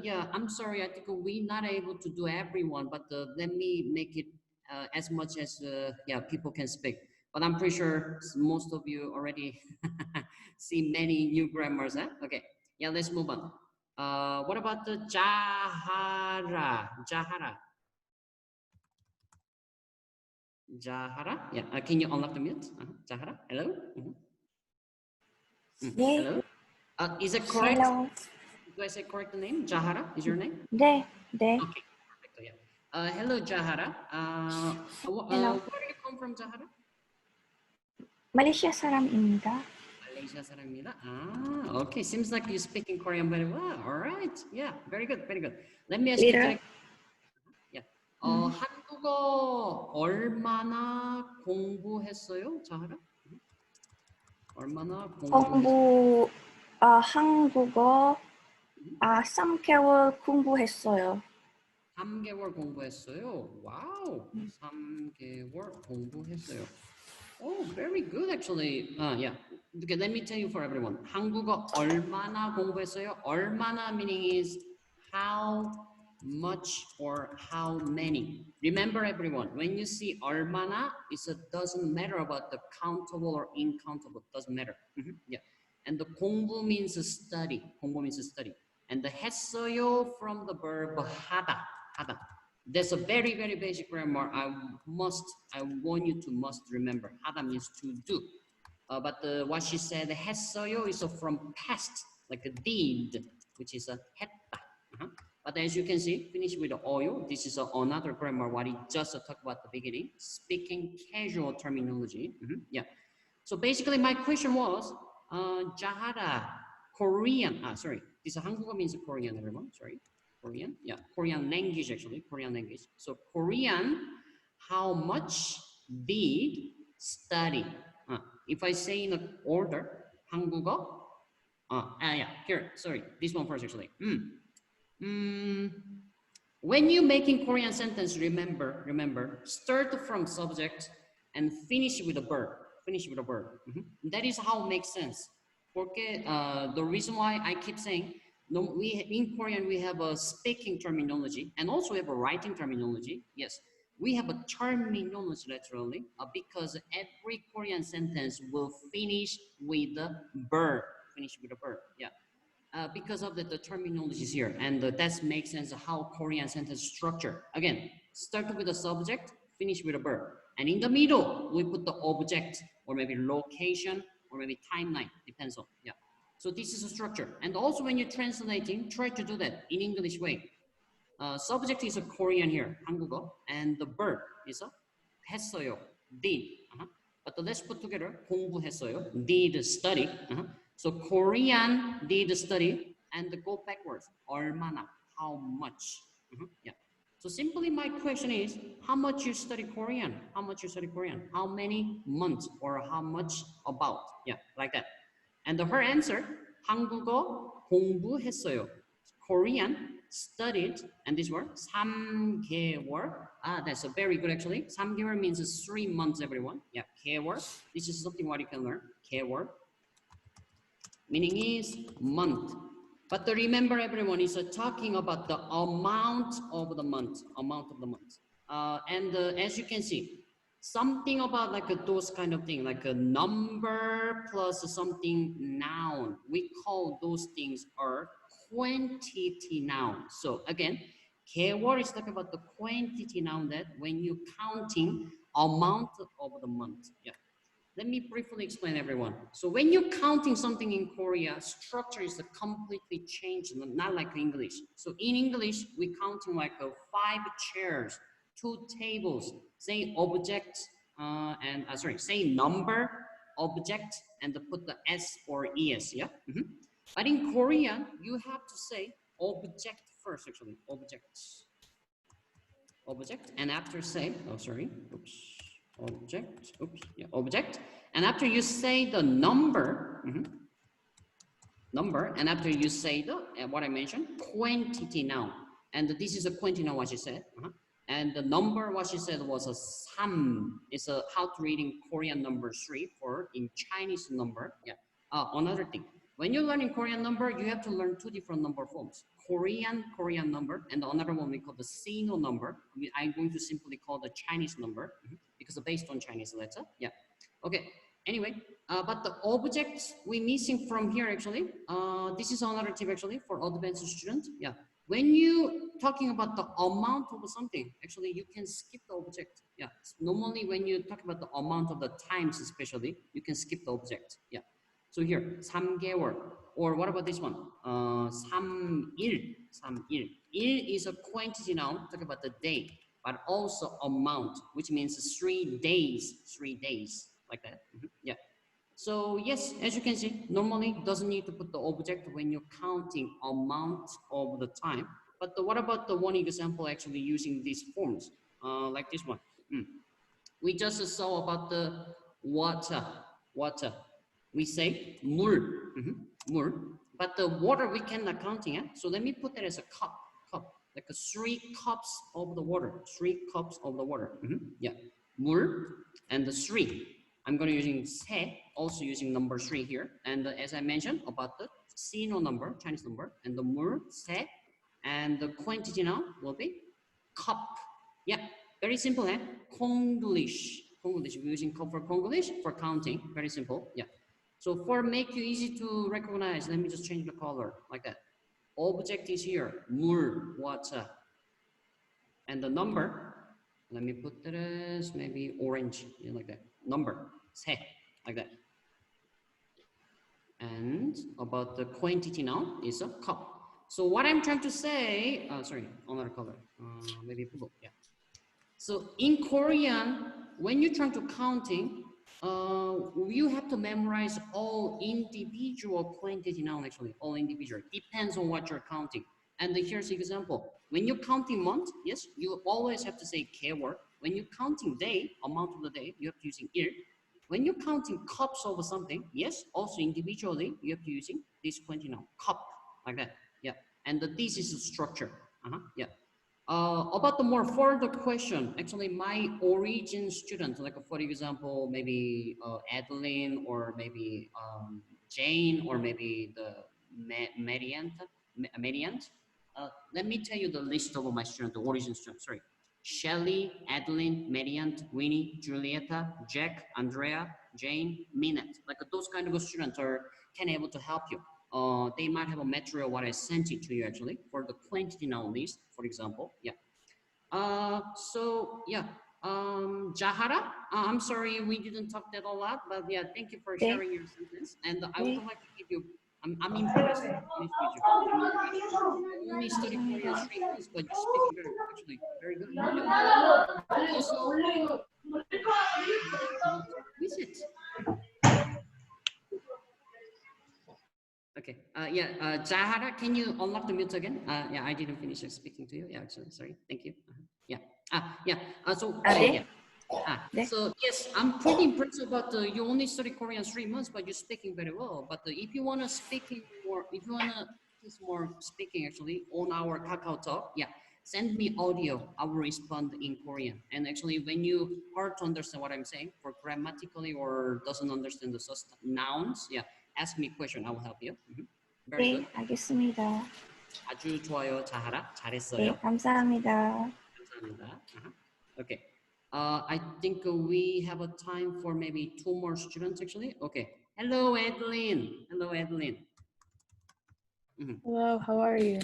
Yeah. I'm sorry. I think we're not able to do everyone, but let me make it as much as yeah people can speak. But I'm pretty sure most of you already see many new grammars, huh? Okay, yeah, let's move on. What about the Jahara? Jahara? Yeah, can you unlock the mute? Jahara, hello? Hello? Is it correct? Hello. Do I say correct the name? Jahara is your name? 네. Okay, perfect. Yeah. Hello, Jahara. Hello. Where do you come from, Jahara? Malaysia 사람입니다. Malaysia 사람입니다. Okay. Seems like you speak in Korean very well. All right. Yeah, very good, very good. Let me ask you. Yeah. 한국어 얼마나 공부했어요, 자하라? 얼마나 공부했어요? 한국어 3개월 공부했어요. 3개월 공부했어요. 와우. 3개월 공부했어요. Oh, very good actually. Yeah. Okay, let me tell you for everyone. 한국어 얼마나 공부했어요? 얼마나 meaning is how much or how many. Remember everyone, when you see 얼마나, it doesn't matter about the countable or incountable. Doesn't matter. Yeah. And the 공부 means study. 공부 means study. And the 했어요 from the verb 하다. 하다. That's a very, very basic grammar. I want you to must remember. 하다 means to do. But what she said, 했어요 is from past, like a did, which is a 했다. But as you can see, finish with the 어요. This is another grammar, what he just talked about at the beginning. Speaking casual terminology. Yeah. So basically my question was, Jahara, Korean, sorry. This 한국어 means Korean, everyone, sorry. Korean, yeah, Korean language actually, Korean language. So Korean, how much did study? If I say in order, 한국어, yeah, here, sorry, this one first actually. When you making Korean sentence, remember, start from subject and finish with a verb. Finish with a verb. That is how it makes sense. Porque the reason why I keep saying, no, in Korean we have a speaking terminology and also we have a writing terminology. Yes, we have a terminology literally because every Korean sentence will finish with the verb. Finish with a verb. Yeah. Because of the terminology is here, and that makes sense how Korean sentence structure. Again, start with the subject, finish with a verb, and in the middle we put the object or maybe location or maybe timeline, depends on. Yeah. So this is a structure, and also when you're translating, try to do that in English way. Subject is a Korean here, 한국어, and the verb is a 했어요, did. But let's put together 공부했어요, did study. So Korean did study and go backwards. 얼마나, how much. Yeah. So simply my question is, how much you study Korean? How much you study Korean? How many months or how much about? Yeah, like that. And her answer, 한국어 공부했어요. Korean studied, and this word, 3개월. That's a very good actually. 3개월 means 3 months, everyone. Yeah, 개월. This is something what you can learn. 개월. Meaning is month. But remember everyone is talking about the amount of the month. As you can see, something about like those kind of thing, like a number plus something noun. We call those things are quantity noun. So again, 개월 is talking about the quantity noun that when you counting amount of the month. Yeah. Let me briefly explain everyone. So when you're counting something in Korea, structure is completely changed, not like English. So in English, we counting like 5 chairs, 2 tables, say object, say number, object, and put the S or ES, yeah? But in Korean, you have to say object first, actually, object, and after say, object, and after you say the number, and after you say the what I mentioned, quantity noun, and this is a quantity noun what she said, and the number what she said was a sam. It's a how to read in Korean number 3 for in Chinese number. Yeah. Another thing, when you learn in Korean number, you have to learn 2 different number forms. Korean number, and another one we call the Sino number. I'm going to simply call the Chinese number because it's based on Chinese letter. Yeah. Okay. Anyway, But the objects we missing from here actually, this is another tip actually for advanced students. Yeah, when you talking about the amount of something, actually you can skip the object. Yeah, normally when you talk about the amount of the times especially, you can skip the object. Yeah, so here 3개월, or what about this one? 3일, 3일. 일 is a quantity noun, talk about the day, but also amount, which means 3 days, 3 days, like that. Yeah. So yes, as you can see, normally doesn't need to put the object when you're counting amount of the time. But what about the one example actually using these forms, like this one? We just saw about the water. We say 물, 물. But the water we cannot counting it. So let me put that as a cup, like 3 cups of the water, 3 cups of the water. Yeah, 물 and the 3. I'm going to using 세, also using number 3 here. And as I mentioned about the Sino number, Chinese number, and the 물, 세, and the quantity now will be cup. Yeah, very simple, eh? Konglish. We're using cup for Konglish for counting. Very simple. Yeah. So for make you easy to recognize, let me just change the color like that. Object is here, 물, water, and the number. Let me put that as maybe orange, yeah, like that. Number, 세, like that. And about the quantity now is a cup. So what I'm trying to say, sorry, another color, maybe blue, yeah. So in Korean, when you're trying to counting, you have to memorize all individual quantity noun actually, all individual. Depends on what you're counting. And here's an example. When you're counting month, yes, you always have to say 개월. When you're counting day, amount of the day, you have to using 일. When you're counting cups of something, yes, also individually, you have to using this quantity noun, cup, like that. Yeah, and this is the structure. Yeah. About the more further question, actually my origin student, like for example, maybe Adeline or maybe Jane or maybe the Mariant. Let me tell you the list of my students, the origin students, sorry. Shelley, Adeline, Mariant, Winnie, Julieta, Jack, Andrea, Jane, Minette. Like those kind of students can able to help you. They might have a material what I sent it to you actually for the quantity noun list, for example. Yeah. So yeah. Jahara, I'm sorry we didn't talk that a lot, but yeah, thank you for sharing your sentence. And I would like to give you. I'm impressed. Only study Korean 3 months, but you're speaking actually very good. Yeah. Also, visit. Okay. Yeah. Jahara, can you unlock the mute again? Yeah, I didn't finish speaking to you. Yeah, actually, sorry. Thank you. Yeah. Yeah. So. Yeah. So yes, I'm pretty impressed about you only study Korean 3 months, but you're speaking very well. But if you wanna speaking more, if you wanna practice more speaking actually on our Kakao Talk, yeah, send me audio. I will respond in Korean. And actually, when you hard to understand what I'm saying, for grammatically or doesn't understand the nouns, yeah, ask me a question. I will help you. Very good. 알겠습니다. 아주 좋아요, 자하라. 잘했어요. 네, 감사합니다. 감사합니다. Okay. I think we have a time for maybe 2 more students actually. Okay. Hello, Adeline. Hello, Adeline. Hello, how are you?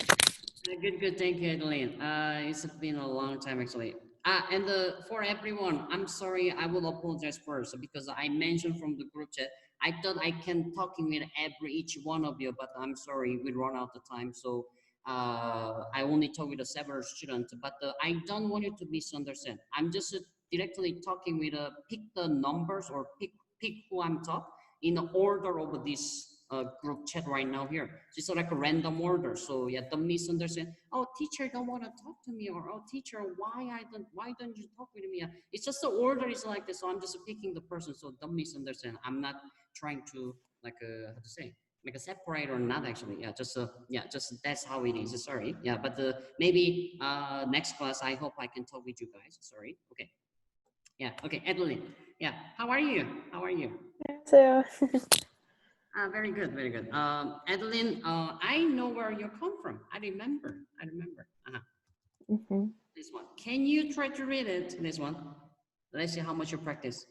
Good. Thank you, Adeline. It's been a long time actually. And for everyone, I'm sorry. I will apologize first because I mentioned from the group chat. I thought I can talking with each one of you, but I'm sorry we run out of time. So I only talk with several students, but I don't want you to misunderstand. I'm just directly talking with pick the numbers or pick who I'm talking in the order of this group chat right now here. It's like a random order. So yeah, don't misunderstand. Oh, teacher don't want to talk to me, or oh, teacher, why don't you talk with me? It's just the order is like this. So I'm just picking the person. So don't misunderstand. I'm not trying to like how to say, like a separate or not actually. Yeah, just that's how it is. Sorry. Yeah, but maybe next class I hope I can talk with you guys. Sorry. Okay. Yeah. Okay, Adeline. Yeah. How are you? So, very good. Adeline, I know where you come from. I remember. This one. Can you try to read it? This one. Let's see how much you practice.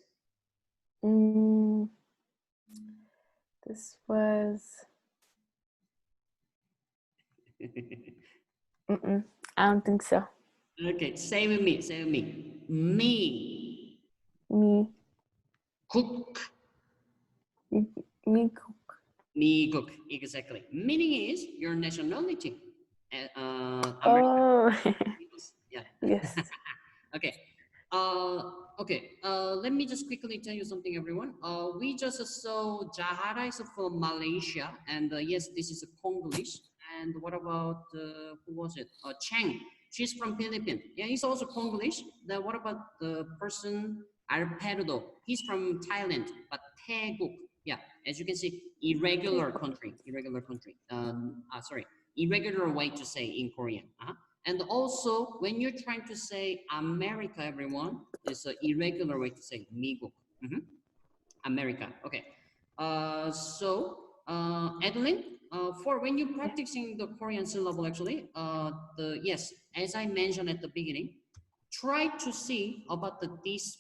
This was. I don't think so. Okay, say with me. Say with me. Me. Me. Cook. Me cook. Me cook. Exactly. Meaning is your nationality. Oh. Yeah. Yes. Okay. Okay. Let me just quickly tell you something, everyone. We just saw Jahara is from Malaysia, and yes, this is a Congolese. And what about who was it? Chang. She's from Philippines. Yeah, he's also Congolese. Then what about the person Arpedo? He's from Thailand, but Taeguk. Yeah, as you can see, irregular country. Irregular country. Sorry, irregular way to say in Korean. And also, when you're trying to say America, everyone, it's an irregular way to say 미국. America. Okay. Adeline, for when you're practicing the Korean syllable, actually, yes, as I mentioned at the beginning, try to see about this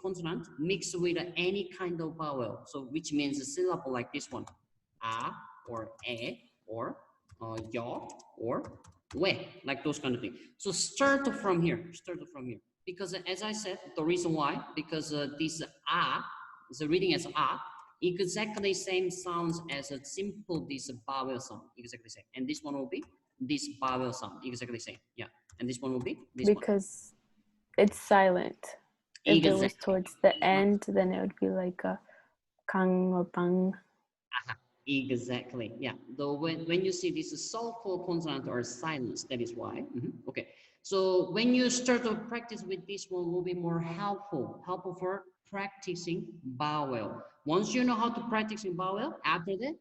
consonant mixed with any kind of vowel. So, which means a syllable like this one, a or e or yo or we, like those kind of things. So start from here. Start from here, because as I said, the reason why, because this a is reading as a, exactly same sounds as a simple this vowel sound, exactly same. And this one will be this vowel sound, exactly same. Yeah. And this one will be this because it's silent. If Exactly. it was towards the end, then it would be like a kang or bang. Exactly. Yeah. Though when you see this soulful consonant or silence, that is why. Okay. So when you start to practice with this one, will be more helpful for practicing vowel. Once you know how to practice in vowel, after that,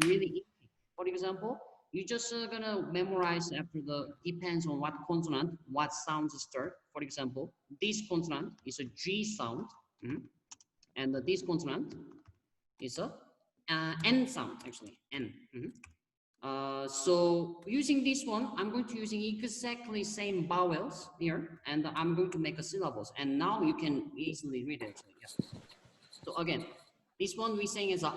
really easy. For example, you just gonna memorize after the, depends on what consonant, what sounds start. For example, this consonant is a G sound, and this consonant is a N sound, actually, N. So using this one, I'm going to using exactly same vowels here, and I'm going to make a syllables. And now you can easily read it. Actually. Yeah. So again, this one we're saying is a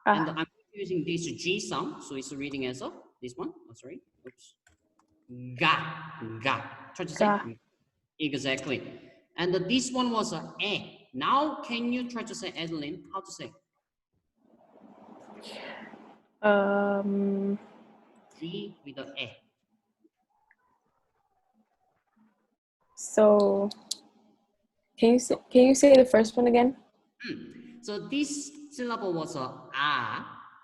and I'm using this G sound, so it's reading as a this one. Oh, sorry, oops, ga. Try to say exactly. And this one was a e. Now, can you try to say, Adeline, how to say? G with the E. So, can you say the first one again? So this syllable was a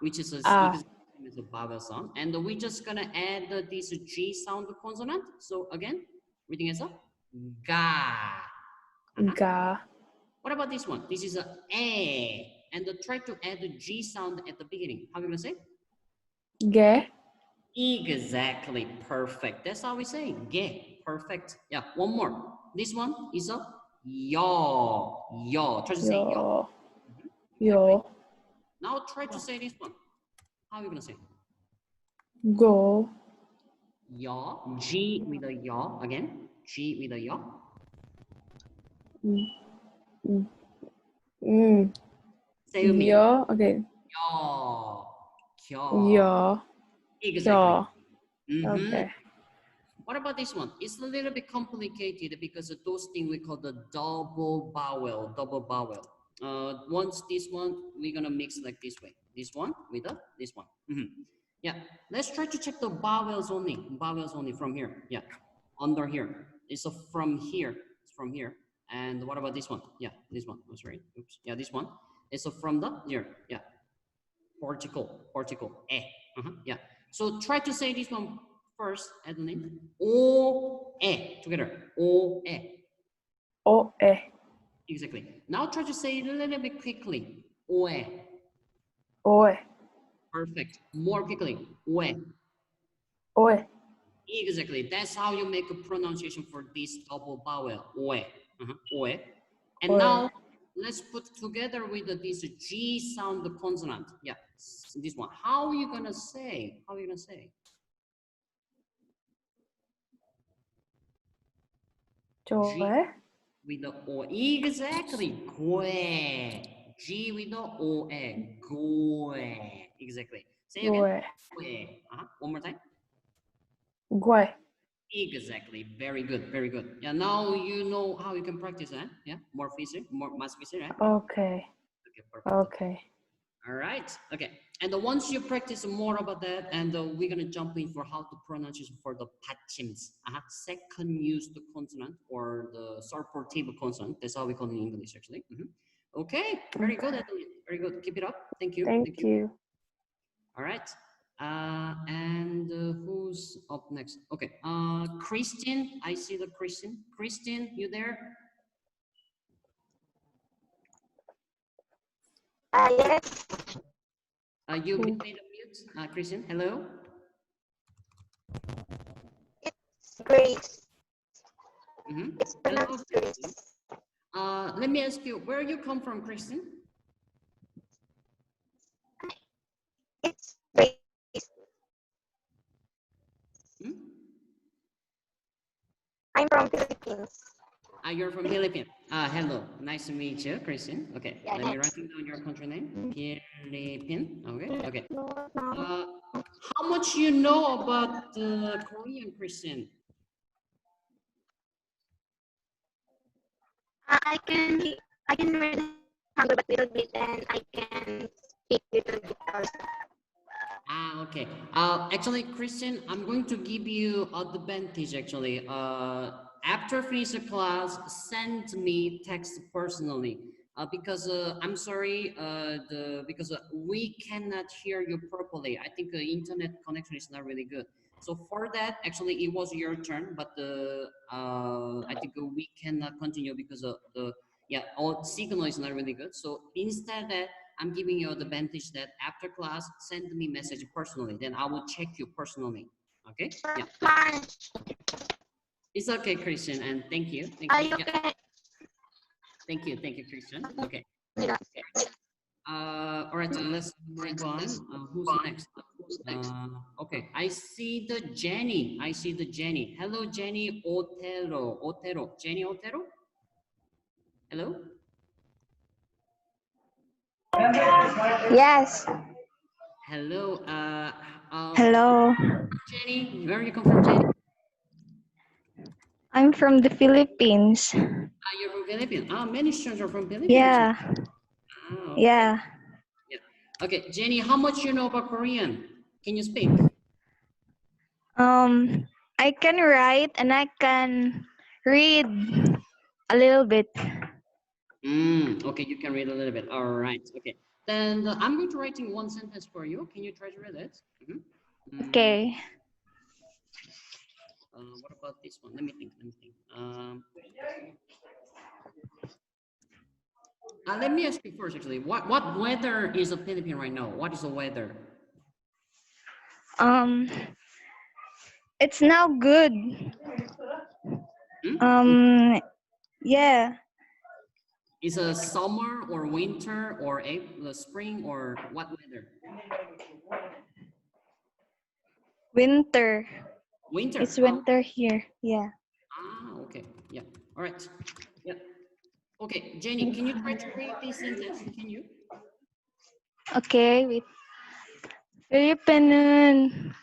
which is a vowel sound, and we're just gonna add this G sound consonant. So again, reading as a ga. Ga. What about this one? This is a and try to add the G sound at the beginning. How are you gonna say? Ge. Exactly, perfect. That's how we say ge. Perfect. Yeah, one more. This one is a yo. Try to say yo. Yo. Now try to say this one. How are you gonna say? Go. Yo. G with a yo again. G with a yo. Say with me. Yo. Okay. Yo. Exactly. Okay. What about this one? It's a little bit complicated because of those things we call the double vowel. Once this one, we're gonna mix like this way. This one with this one. Yeah, let's try to check the vowels only from here. Yeah, under here. It's from here. It's from here. And what about this one? Yeah, this one. Oh, sorry. Oops. Yeah, this one. It's from the here. Yeah. Particle. Yeah. So try to say this one first, Adeline. O-E. Together. O-E. O-E. Exactly. Now try to say it a little bit quickly. O-E. O-E. Perfect. More quickly. O-E. O-E. Exactly. That's how you make a pronunciation for this double vowel. O-E. O-E. And now let's put together with this G sound consonant. Yeah, this one. How are you gonna say? Joy. With the O. Exactly. Gue. G with the O-E. Goe. Exactly. Say again. Gue. Goe. One more time. Gue. Exactly. Very good. Very good. Yeah. Now you know how you can practice that. Yeah. More physics, more math physics, right? Okay. Okay. Perfect. Okay. All right. Okay. And once you practice more about that, and we're gonna jump in for how to pronounce for the 받침s, second used consonant or the supportive consonant. That's how we call it in English, actually. Okay. Very good, Adeline. Very good. Keep it up. Thank you. Thank you. All right. And who's up next? Okay. Christine. I see the Christine. Christine, you there? Yes. You made a mute, Christian. Hello. It's Grace. It's pronounced Grace. Let me ask you, where you come from, Christian? It's Grace. I'm from Philippines. You're from Philippines. Hello. Nice to meet you, Christian. Okay. Yeah, Let me write down your country name. Philippines. Okay. Okay. No. How much you know about Korean, Christian? I can read Hangul but little bit, and I can speak little bit also. Okay. Actually, Christian, I'm going to give you advantage. Actually, after finish the class, send me text personally. Because I'm sorry, because we cannot hear you properly. I think the internet connection is not really good. So for that, actually, it was your turn, but I think we cannot continue because of the our signal is not really good. So instead that, I'm giving you the advantage that after class, send me message personally. Then I will check you personally. Okay? Yeah. Fine. It's okay, Christian, and thank you. Thank Are you. you okay? Thank you, Christian. Okay. Yeah. All right, so let's move on. Who's next? Okay, I see the Jenny. Hello, Jenny Otero. Jenny Otero? Hello? Yes. Hello. Hello. Jenny, where you come from, Jenny? I'm from the Philippines. You're from Philippines. Many students are from Philippines. Yeah. Okay. Yeah. Okay, Jenny, how much you know about Korean? Can you speak? I can write and I can read a little bit. Okay, you can read a little bit. All right. Okay. Then I'm going to write in one sentence for you. Can you try to read it? Okay. What about this one? Let me think. Let me ask you first, actually. What weather is the Philippines right now? What is the weather? It's now good. Yeah. Is a summer or winter or April, spring or what weather? Winter. Winter. It's winter here. Yeah. Okay. Yeah. All right. Yeah. Okay, Jenny, can you try to read this sentence? Can you? Okay. Wait. Philippines.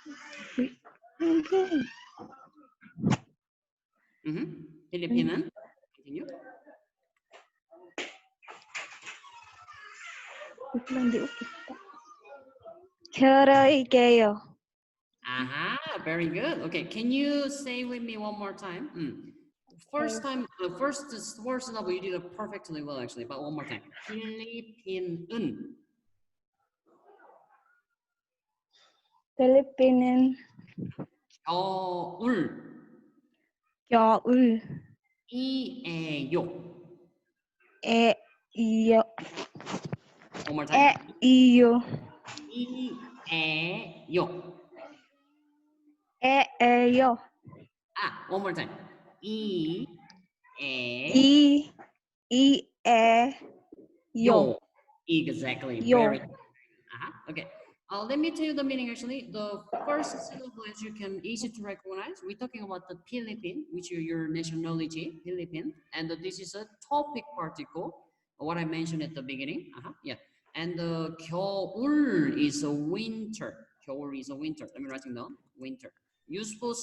Philippines. Continue. 결혼할게요. Very good. Okay, can you say with me one more time? First time, first level, you did it perfectly well, actually, but one more time. 필리핀은. 필리핀은 겨울. 이에요. 에이요. One more time. 에이요. 이에요. 에에요. One more time. 이에요. Exactly. Very good. Okay. Let me tell you the meaning, actually. The first syllable, as you can easy to recognize, we're talking about the Philippine, which is your nationality, Philippine. And this is a topic particle. what I mentioned at the beginning. Yeah. And 겨울 is a winter. 겨울 is a winter. Let me write it down. Winter. Useful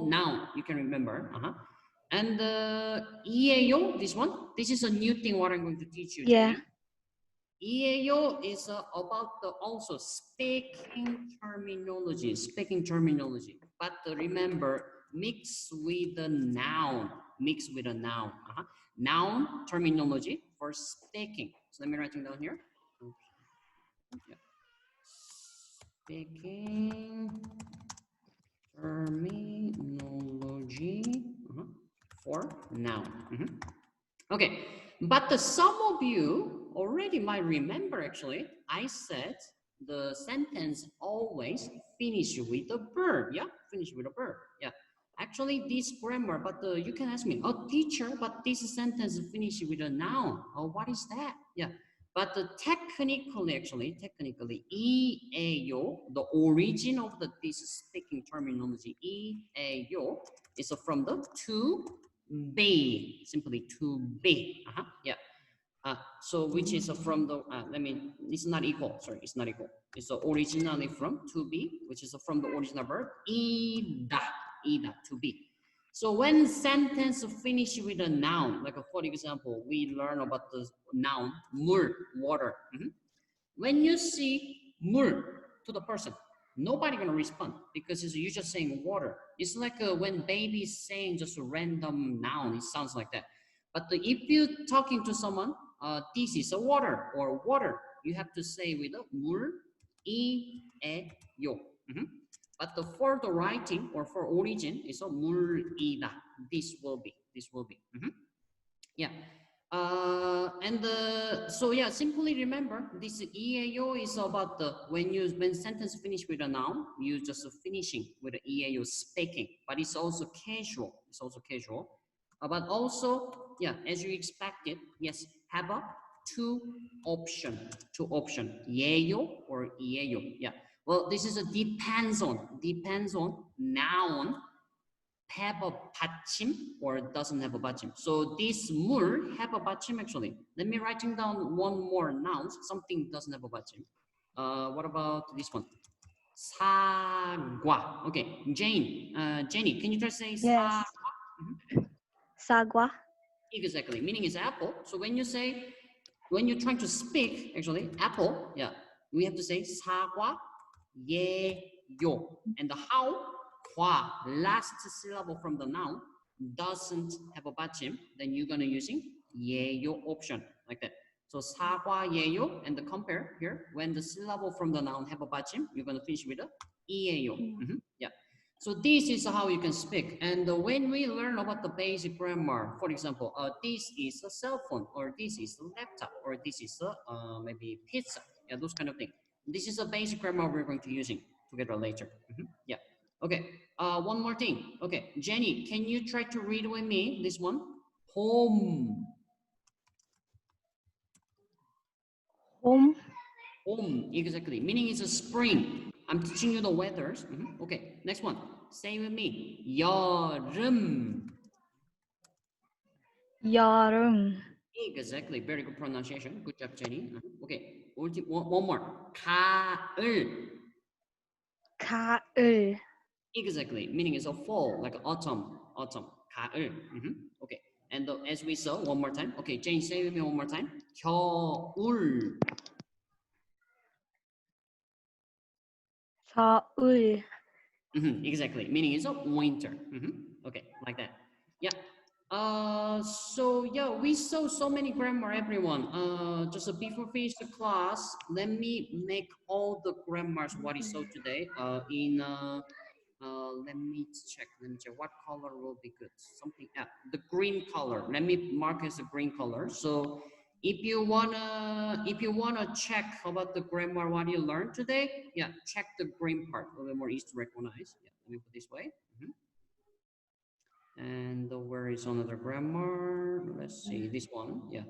noun. You can remember. And 이에요, this one. This is a new thing. What I'm going to teach you. Yeah. Today. 이에요 is about the also speaking terminology. Speaking terminology. But remember, mix with the noun. Mix with a noun. Noun terminology for speaking. So let me write it down here. Yeah. Speaking terminology for noun. Okay, but some of you already might remember actually, I said the sentence always finish with a verb. Yeah, finish with a verb. Yeah. Actually, this grammar, but you can ask me, oh, teacher, but this sentence finish with a noun. Oh, what is that? Yeah, but technically, 이에요, the origin of this speaking terminology, 이에요, is from the to be, simply to be. Yeah. So which is from the, it's not equal, sorry, it's not equal. It's originally from to be, which is from the original verb, 이다, to be. So when sentence finish with a noun, like for example, we learn about the noun, 물, water. When you see 물 to the person, nobody gonna respond because you're just saying water. It's like when baby's saying just a random noun, it sounds like that. But if you're talking to someone, this is a water or water, you have to say with a 물, 이에요. But for the writing or for origin, it's a 물이다. This will be. Yeah. So yeah, simply remember this 이에요 is about the when sentence finish with a noun, you just finishing with the 이에요 speaking, but it's also casual. But also, yeah, as you expected, yes, have a two option, 예요 or 이에요. Yeah. Well, this is a depends on noun have a 받침 or doesn't have a 받침. So this 물 have a 받침 actually. Let me writing down one more noun. Something doesn't have a 받침. What about this one? 사과. Okay, Jenny, can you try to say Yes. Sagwa. Exactly. Meaning is apple. So when you're trying to speak, actually, apple, yeah, we have to say 사과, 예요. And the how, 과, last syllable from the noun doesn't have a 받침, then you're gonna using 예요 option like that. So 사과, 예요, and the compare here, when the syllable from the noun have a 받침, you're gonna finish with a 이에요. Yeah. So this is how you can speak. And when we learn about the basic grammar, for example, this is a cell phone, or this is a laptop, or this is a maybe pizza, yeah, those kind of things. This is a basic grammar we're going to using together later. Yeah. Okay. One more thing. Okay, Jenny, can you try to read with me this one? Home. Home. Home, exactly. Meaning it's a spring. I'm teaching you the weathers. Okay, next one. Say with me. 여름. 여름. Exactly. Very good pronunciation. Good job, Jenny. Okay. One more. 가을. 가을. Exactly. Meaning it's a fall, like autumn. 가을. Okay. And as we saw, one more time. Okay, Jane, say with me one more time. 겨울. 겨울. Exactly. Meaning it's a winter. Okay, like that. Yeah. So yeah, we saw so many grammar, everyone. Just before finish the class, let me make all the grammars what is so today. Let me check what color will be good. Something the green color. Let me mark as a green color. So if you wanna check about the grammar what you learned today, yeah, check the green part. A little more easy to recognize. Yeah, let me put this way. And where is another grammar? Let's see, this one. Yeah,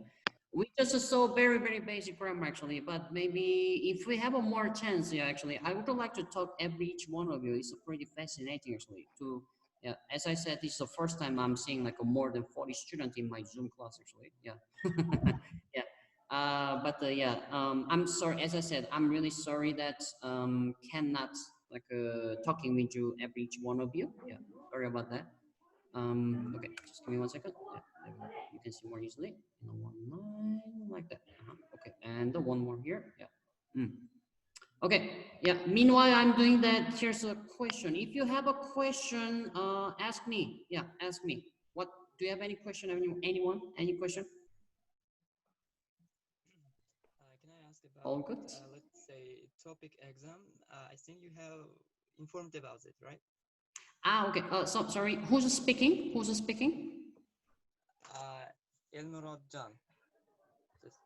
we just saw very, very basic grammar actually, but maybe if we have a more chance, yeah, actually, I would like to talk each one of you. It's pretty fascinating actually to Yeah, as I said, this is the first time I'm seeing like a more than 40 students in my Zoom class actually. Yeah. Yeah. Yeah, I'm sorry. As I said, I'm really sorry that cannot like talking with you every each one of you. Yeah, sorry about that. Okay, just give me 1 second. Yeah, there we go. You can see more easily in a one line like that. Okay, and the one more here. Yeah. Okay. Yeah. Meanwhile, I'm doing that. Here's a question. If you have a question, ask me. Yeah, ask me. What do you have any question? Anyone? Any question? Can I ask about, All good. let's say, topic exam? I think you have informed about it, right? Okay. So sorry. Who's speaking? Who's speaking? Elmurad Can. Just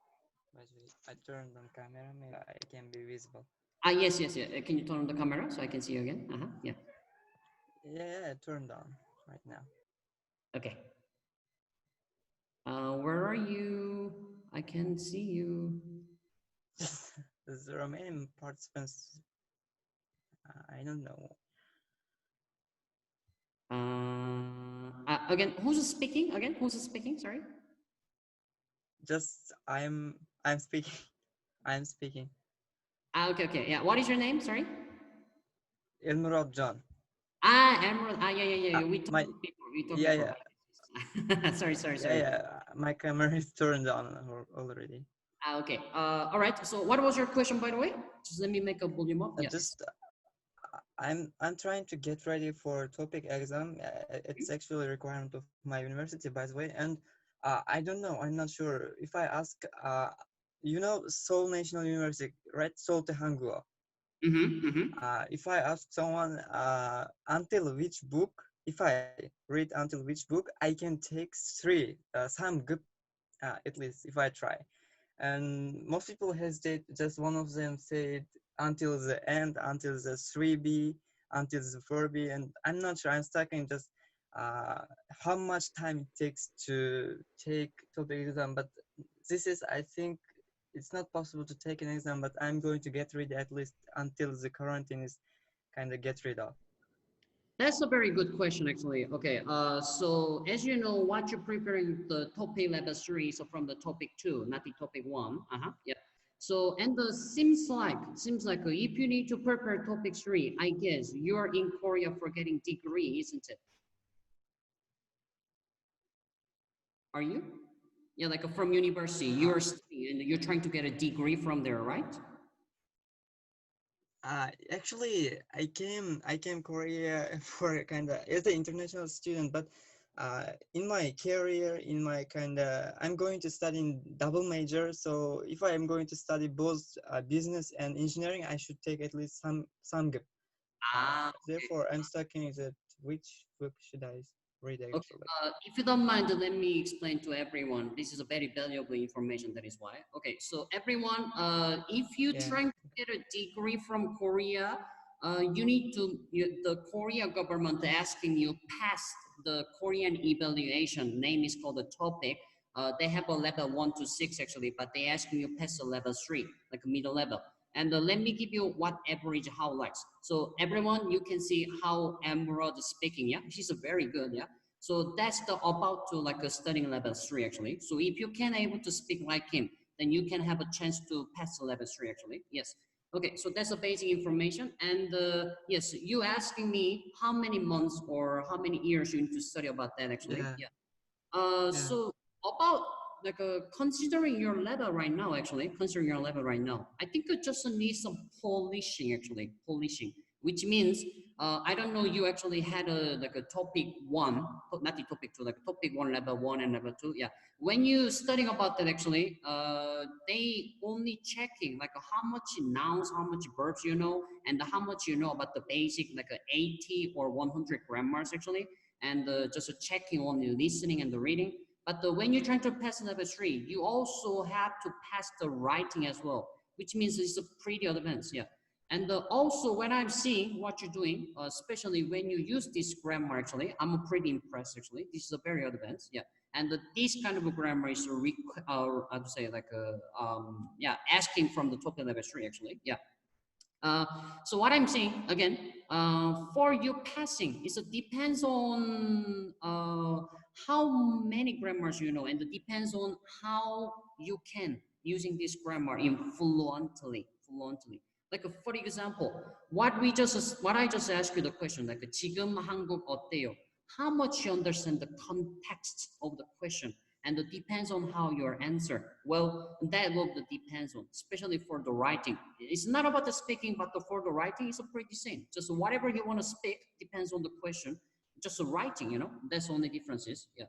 I turned on camera. Maybe I can be visible. Yes. Can you turn on the camera so I can see you again? Yeah. Yeah, turned on right now. Okay. Where are you? I can see you. The remaining participants, I don't know. Again, who's speaking? Again, who's speaking? Sorry. Just I'm speaking. I'm speaking. Okay. Yeah. What is your name? Sorry. Elmurad Can. Emerald. Yeah. We talked before. Yeah. Sorry. Yeah. My camera is turned on already. Okay. All right. So, what was your question, by the way? Just let me make a volume up. Yeah. Just I'm trying to get ready for topic exam. It's actually a requirement of my university, by the way. And I don't know. I'm not sure. If I ask, you know, Seoul National University, right? Seoul Tehangua. If I ask someone until which book, if I read until which book, I can take some good, at least if I try. And most people hesitate. Just one of them said until the end, until the 3B, until the 4B, and I'm not sure. I'm stuck in just how much time it takes to take topic exam. But this is, I think, it's not possible to take an exam, but I'm going to get ready at least until the quarantine is kind of get rid of. That's a very good question, actually. Okay, so as you know, what you're preparing the topic level 3, so from the topic 2, not the topic 1. Yeah. So, and seems like if you need to prepare topic 3, I guess you're in Korea for getting degree, isn't it? Are you? Yeah, like from university, you're studying and you're trying to get a degree from there, right? Actually, I came Korea for kind of as an international student, but in my career, in my I'm going to study in double major. So if I am going to study both business and engineering, I should take at least some gap. Therefore, I'm stuck in that which book should I read actually? Okay. If you don't mind, let me explain to everyone. This is a very valuable information. That is why. Okay, so everyone, if you're trying to get a degree from Korea, you need to. The Korea government asking you pass the Korean evaluation. Name is called the TOPIK. They have a level 1 to 6 actually, but they asking you pass a level 3, like a middle level. And let me give you what average how likes. So everyone, you can see how Emerald is speaking. Yeah, she's a very good. Yeah. So that's the about to like a studying level 3 actually. So if you can able to speak like him, then you can have a chance to pass the level 3 actually. Yes. Okay. So that's the basic information. And yes, you asking me how many months or how many years you need to study about that actually. Yeah. So about like considering your level right now, actually, considering your level right now, I think you just need some polishing, actually, polishing, which means I don't know. You actually had a like a topic 1, not the topic 2, like topic 1, level 1 and level 2. Yeah. When you studying about that, actually, they only checking like how much nouns, how much verbs you know, and how much you know about the basic like 80 or 100 grammars actually, and just checking on the listening and the reading. But when you're trying to pass level 3, you also have to pass the writing as well, which means it's a pretty advanced, yeah. And also when I'm seeing what you're doing, especially when you use this grammar, actually, I'm pretty impressed, actually. This is a very advanced, yeah. And this kind of a grammar is, I would say, like, yeah, asking from the top level 3, actually, yeah. So what I'm saying again, for you passing, it depends on how many grammars you know, and it depends on how you can using this grammar in fluently. Like for example, what I just asked you the question, like 지금 한국 어때요? How much you understand the context of the question, and it depends on how your answer. Well, that will depends on, especially for the writing. It's not about the speaking, but for the writing, it's pretty same. Just whatever you want to speak depends on the question. Just the writing, you know, that's the only differences. Yeah.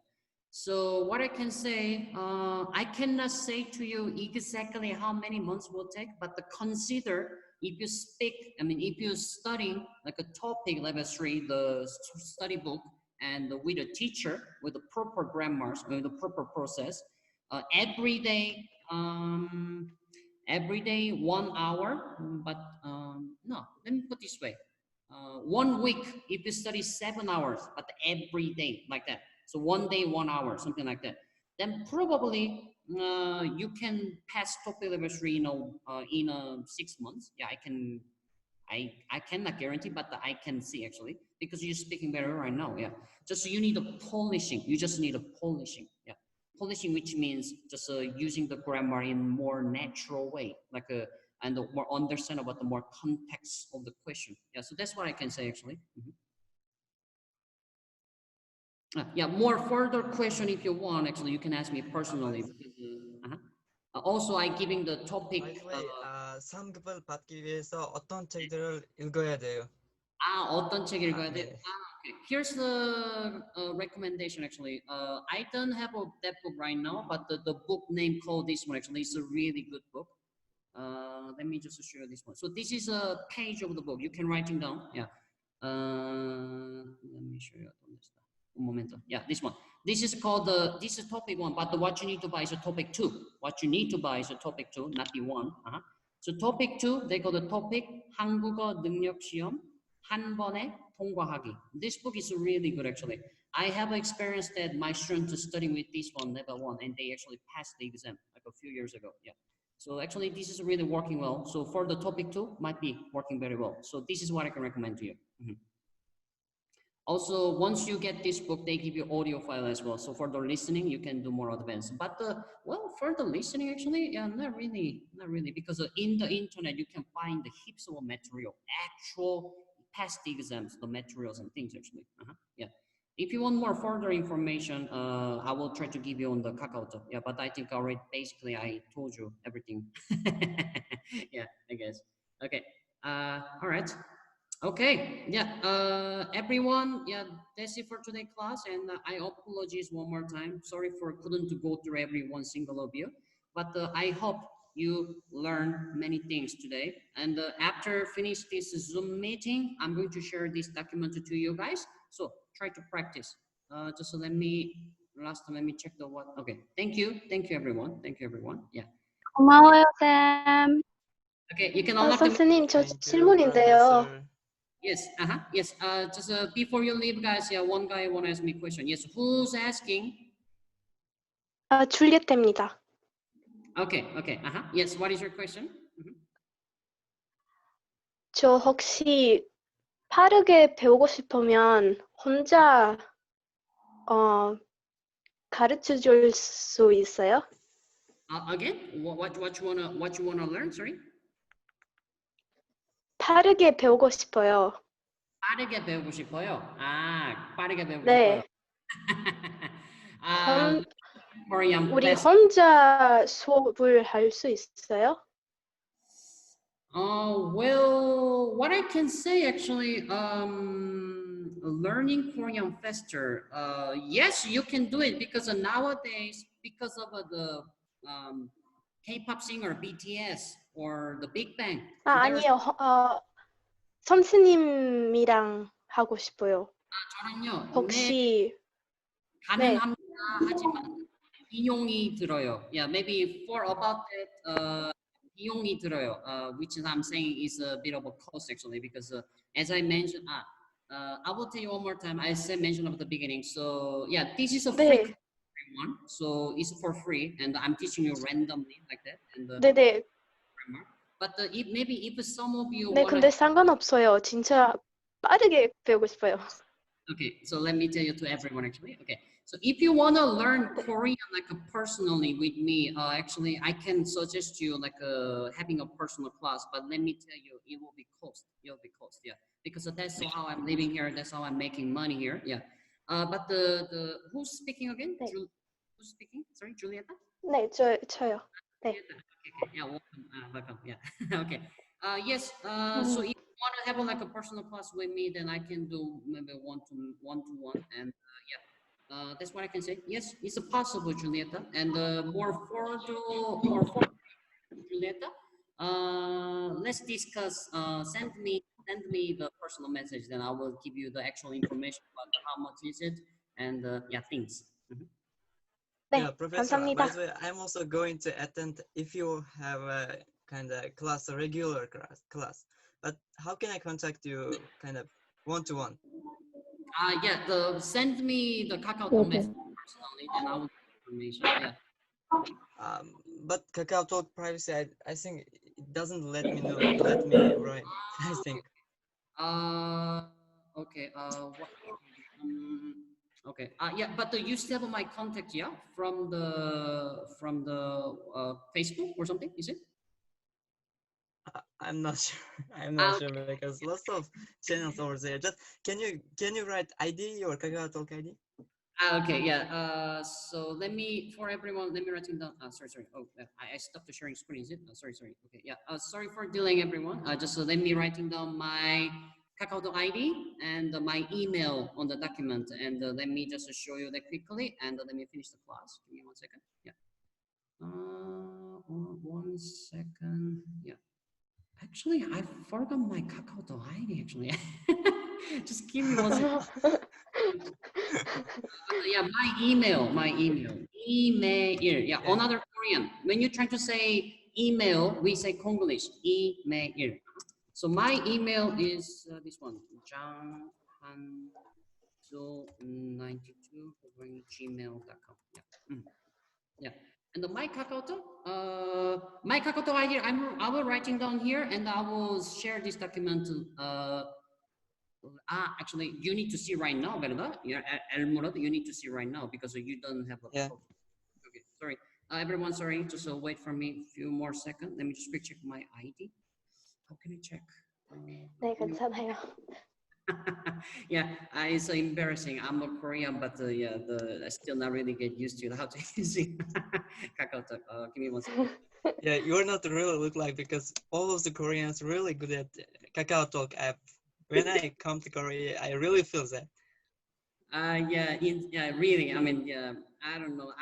So what I can say, I cannot say to you exactly how many months will take, but consider if you speak, I mean, if you study like a topic level 3, the study book, and with a teacher with the proper grammars, with the proper process, every day 1 hour, but no, let me put this way. 1 week, if you study 7 hours, but every day like that. So 1 day, 1 hour, something like that. Then probably you can pass TOEFL level 3, you know, in 6 months. Yeah, I cannot guarantee, but I can see actually, because you're speaking better right now. Yeah, just you need a polishing. You just need a polishing. Yeah, polishing, which means just using the grammar in more natural way, like and the more understand about the more context of the question. Yeah, so that's what I can say actually. Yeah, more further question if you want. Actually, you can ask me personally. Because, also, I giving the topic. By the way, 상급을 받기 위해서 어떤 책들을 읽어야 돼요? 어떤 책 읽어야 돼? 네. Okay. Here's the recommendation actually. I don't have that book right now, but the book name called this one actually is a really good book. Let me just show you this one. So this is a page of the book. You can write it down. Yeah. Let me show you. Un momento. Yeah, this one. This is called this is topic 1, but what you need to buy is a topic 2. What you need to buy is a topic 2, not the 1. So topic 2, they call the topic 한국어 능력 시험 한 번에 통과하기. This book is really good actually. I have experienced that my students studying with this one, level 1, and they actually passed the exam like a few years ago. Yeah. So actually this is really working well. So for the topic 2, might be working very well. So this is what I can recommend to you. Also, once you get this book, they give you audio file as well. So for the listening, you can do more advanced. But well, for the listening, actually, yeah, not really, because in the internet you can find the heaps of material, actual past exams, the materials and things actually. Yeah. If you want more further information, I will try to give you on the KakaoTalk. Yeah, but I think already basically I told you everything. Yeah, I guess. Okay. All right. Okay, yeah, everyone, yeah, that's it for today's class, and I apologize one more time. Sorry for couldn't to go through every one single of you, but I hope you learn many things today. And after finish this Zoom meeting, I'm going to share this document to you guys. So try to practice. Just let me check the what. Okay, thank you everyone. Thank you everyone. Yeah. 고마워요, 쌤. Okay, you can unlock the. 선생님, 저 질문인데요. Yes, yes. Just before you leave, guys, yeah, one guy want to ask me a question. Yes, who's asking? 줄리엣입니다. Okay. Yes, what is your question? 저 혹시 빠르게 배우고 싶으면 혼자 가르쳐 줄 수 있어요? Again, what you wanna learn? Sorry. 빠르게 배우고 싶어요. 빠르게 배우고 싶어요. 빠르게 배우고 네. 싶어요. 우리 혼자 수업을 할 수 있어요? Well, what I can say actually, learning Korean faster. Yes, you can do it because nowadays, because of the K-pop singer BTS or the Big Bang. 아니요. 선생님이랑 하고 싶어요. 저는요. 혹시 가능합니다. 하지만 비용이 들어요. Yeah, maybe for about that, 비용이 들어요. Which is I'm saying is a bit of a cost actually, because as I mentioned, I will tell you one more time. I mentioned at the beginning. So yeah, this is a free one. So it's for free, and I'm teaching you randomly like that. And 네네. But maybe if some of you 네, wanna. 근데 상관없어요. 진짜 빠르게 배우고 싶어요. Okay, so let me tell you to everyone actually. Okay, so if you want to learn Korean like personally with me, actually I can suggest you like having a personal class. But let me tell you, it will be cost. It'll be cost, yeah, because that's how I'm living here. That's how I'm making money here, yeah. But the who's speaking again? 네. Who's speaking? Sorry, Julieta. 네, 저요. 네. Okay, yeah, welcome, yeah. Okay, yes. So if you want to have like a personal class with me, then I can do maybe one to one, and yeah, that's what I can say. Yes, it's possible, Julieta, and more for Julieta. Let's discuss. Send me the personal message, then I will give you the actual information about how much is it, and yeah, things. 네, Yeah, Professor, by 감사합니다. the way, I'm also going to attend if you have a kind of class, a regular class. But how can I contact you kind of one-to-one? Yeah, send me the Kakao message personally, and I will give information. Yeah. But Kakao Talk privacy, I think it doesn't let me write. I think. Okay. What? Okay. Yeah, but you still have my contact, yeah, from the Facebook or something, is it? I'm not sure. I'm not sure because lots of channels over there. Just can you write ID or Kakao Talk ID? Okay, yeah. So let me write it down. Sorry. Oh, I stopped the sharing screen. Is it? Sorry. Okay, yeah. Sorry for delaying, everyone. Just let me writing down my Kakao ID and my email on the document, and let me just show you that quickly, and let me finish the class. Give me 1 second. Yeah. 1 second. Yeah. Actually, I forgot my Kakao ID. Actually, just give me 1 second. Yeah, my email. Email. Yeah, another Korean. When you're trying to say email, we say Konglish. Email. So my email is this one, janghanzo92@gmail.com. Yeah. Yeah. And my Kakao ID, I will writing down here, and I will share this document. Actually, you need to see right now, ¿verdad? Yeah, Elmurad, you need to see right now because you don't have a. Yeah. Okay, sorry. Everyone, sorry. Just wait for me a few more seconds. Let me just quick check my ID. How can I check? 네, 괜찮아요. Yeah, it's so embarrassing. I'm a Korean, but yeah, I still not really get used to how to use Kakao Talk. Give me 1 second. Yeah, you're not really look like because all of the Koreans really good at Kakao Talk app. When I come to Korea, I really feel that. Yeah, really. I mean, yeah, I don't know.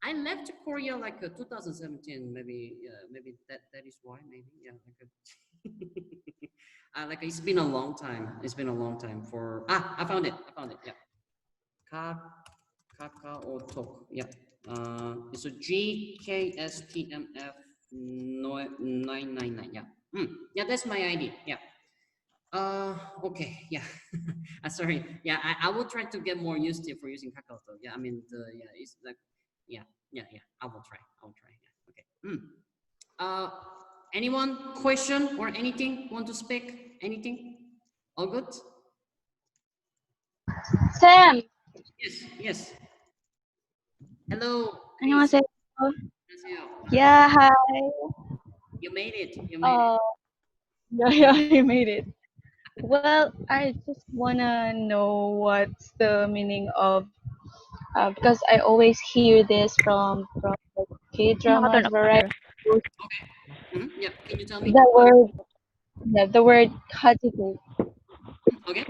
I left Korea like 2017. Maybe that is why. Maybe yeah. Like it's been a long time. It's been a long time for. I found it. Yeah. Kakao Talk. Yeah. It's a GKSTMF999. Yeah. Yeah, that's my ID. Yeah. Okay, yeah. Sorry. Yeah, I will try to get more used to for using Kakao Talk. Yeah, I mean, yeah, it's like, yeah. I will try. Yeah. Okay. Anyone question or anything want to speak? Anything? All good? Sam, Yes. Hello. Chris. 안녕하세요. 안녕하세요. Yeah, hi. You made it. Yeah, I made it. Well, I just wanna know what's the meaning of because I always hear this from like, K-dramas where I Yeah, can you tell me? the word 가지고. Okay.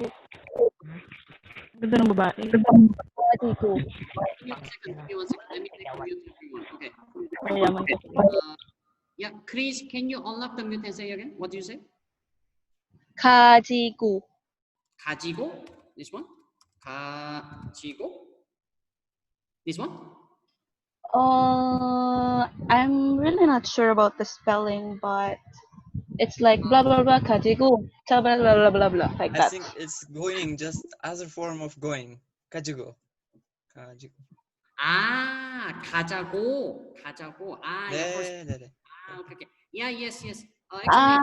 Ganda ng babae. 가지고. Give me 1 second. Let me take a mute everyone. Okay. Mayaman kasi. Yeah, Chris, can you unlock the mute and say again? What do you say? 가지고. 가지고? This one? 가지고? This one? I'm really not sure about the spelling, but it's like blah blah blah 가지고 blah blah blah blah blah like I that. think it's going just other form of going. 가지고. 가자고. 네. Okay. Yeah, yes. Actually, 아,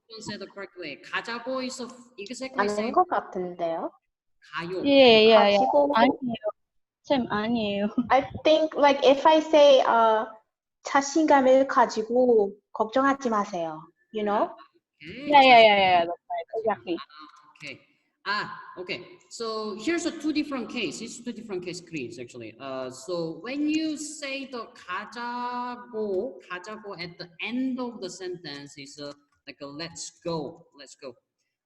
don't say the correct way. 가자고 is exactly 아닌 same. 것 같은데요. 가요. Yeah. 가지고. 아니에요. 쌤, 아니에요. I think like if I say 자신감을 가지고 걱정하지 마세요. You know? Okay. Yeah. That's right. Exactly. Okay. Okay. So here's two different cases. Two different case, Chris, actually. So when you say the 가자고 at the end of the sentence is like a let's go.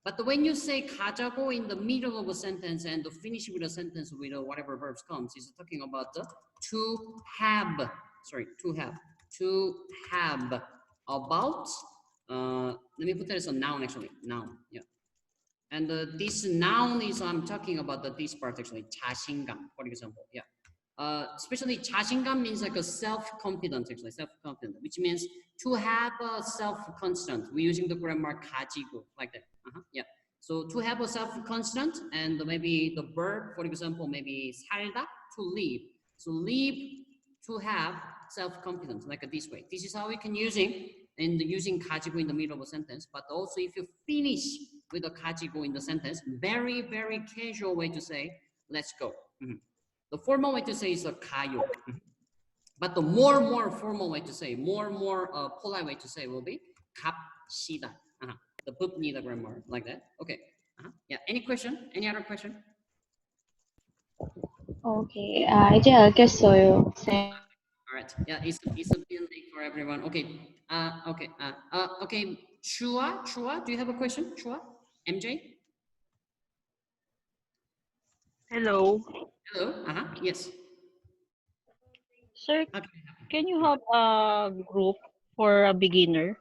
But when you say 가자고 in the middle of a sentence and finish with a sentence with whatever verbs comes, is talking about the to have. Sorry, to have about. Let me put that as a noun actually. Noun. Yeah. And this noun is I'm talking about this part actually. 자신감, for example. Yeah. Especially 자신감 means like a self-confidence actually. Self-confident, which means to have a self-confident. We're using the grammar 가지고 like that. Yeah. So to have a self-confident and maybe the verb, for example, maybe 살다, to live. So live, to have self-confidence, like this way. This is how we can using 가지고 in the middle of a sentence. But also if you finish with a 가지고 in the sentence, very, very casual way to say, let's go. The formal way to say is 가요. But the more formal way to say, more polite way to say will be 갑시다. The 봅니다 grammar, like that. Okay. Yeah. Any question? Any other question? Okay. 이제 알겠어요, 쌤. All right. Yeah, it's a bit late for everyone. Okay. Okay. Chua, do you have a question? Chua? MJ? Hello. Hello. Yes. Sir, Okay. can you have a group for a beginner?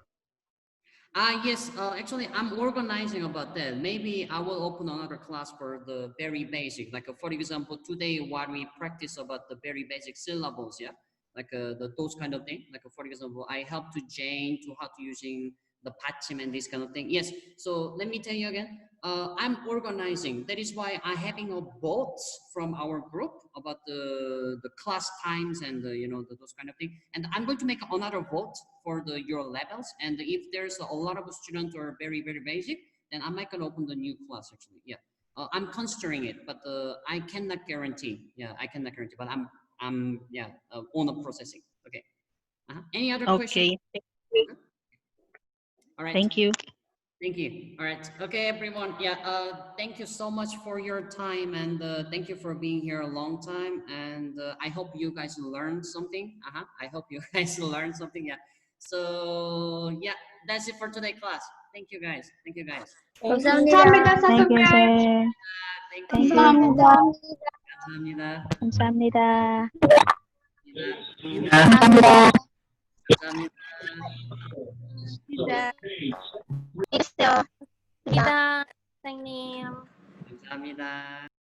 Yes, actually, I'm organizing about that. Maybe I will open another class for the very basic. Like, for example, today, what we practice about the very basic syllables, yeah? Like those kind of thing. Like, for example, I help to Jane to how to using the 받침 and this kind of thing. Yes, so let me tell you again. I'm organizing. That is why I'm having a vote from our group about the class times and those kind of thing. And I'm going to make another vote for your levels. And if there's a lot of students who are very, very basic, then I might gonna open the new class actually. Yeah, I'm considering it, but I cannot guarantee. Yeah, I cannot guarantee. But I'm on the processing. Okay. Any other questions? Okay. All right. Thank you. Thank you. All right. Okay, everyone. Yeah. Thank you so much for your time and thank you for being here a long time. And I hope you guys learned something. I hope you guys learned something. Yeah. So yeah, that's it for today class. Thank you guys. Thank you guys. 감사합니다, Thank you, 선생님. sir. Thank Thank you. you. 감사합니다. 감사합니다. 감사합니다. 감사합니다. Next, 감사합니다, 선생님. 감사합니다.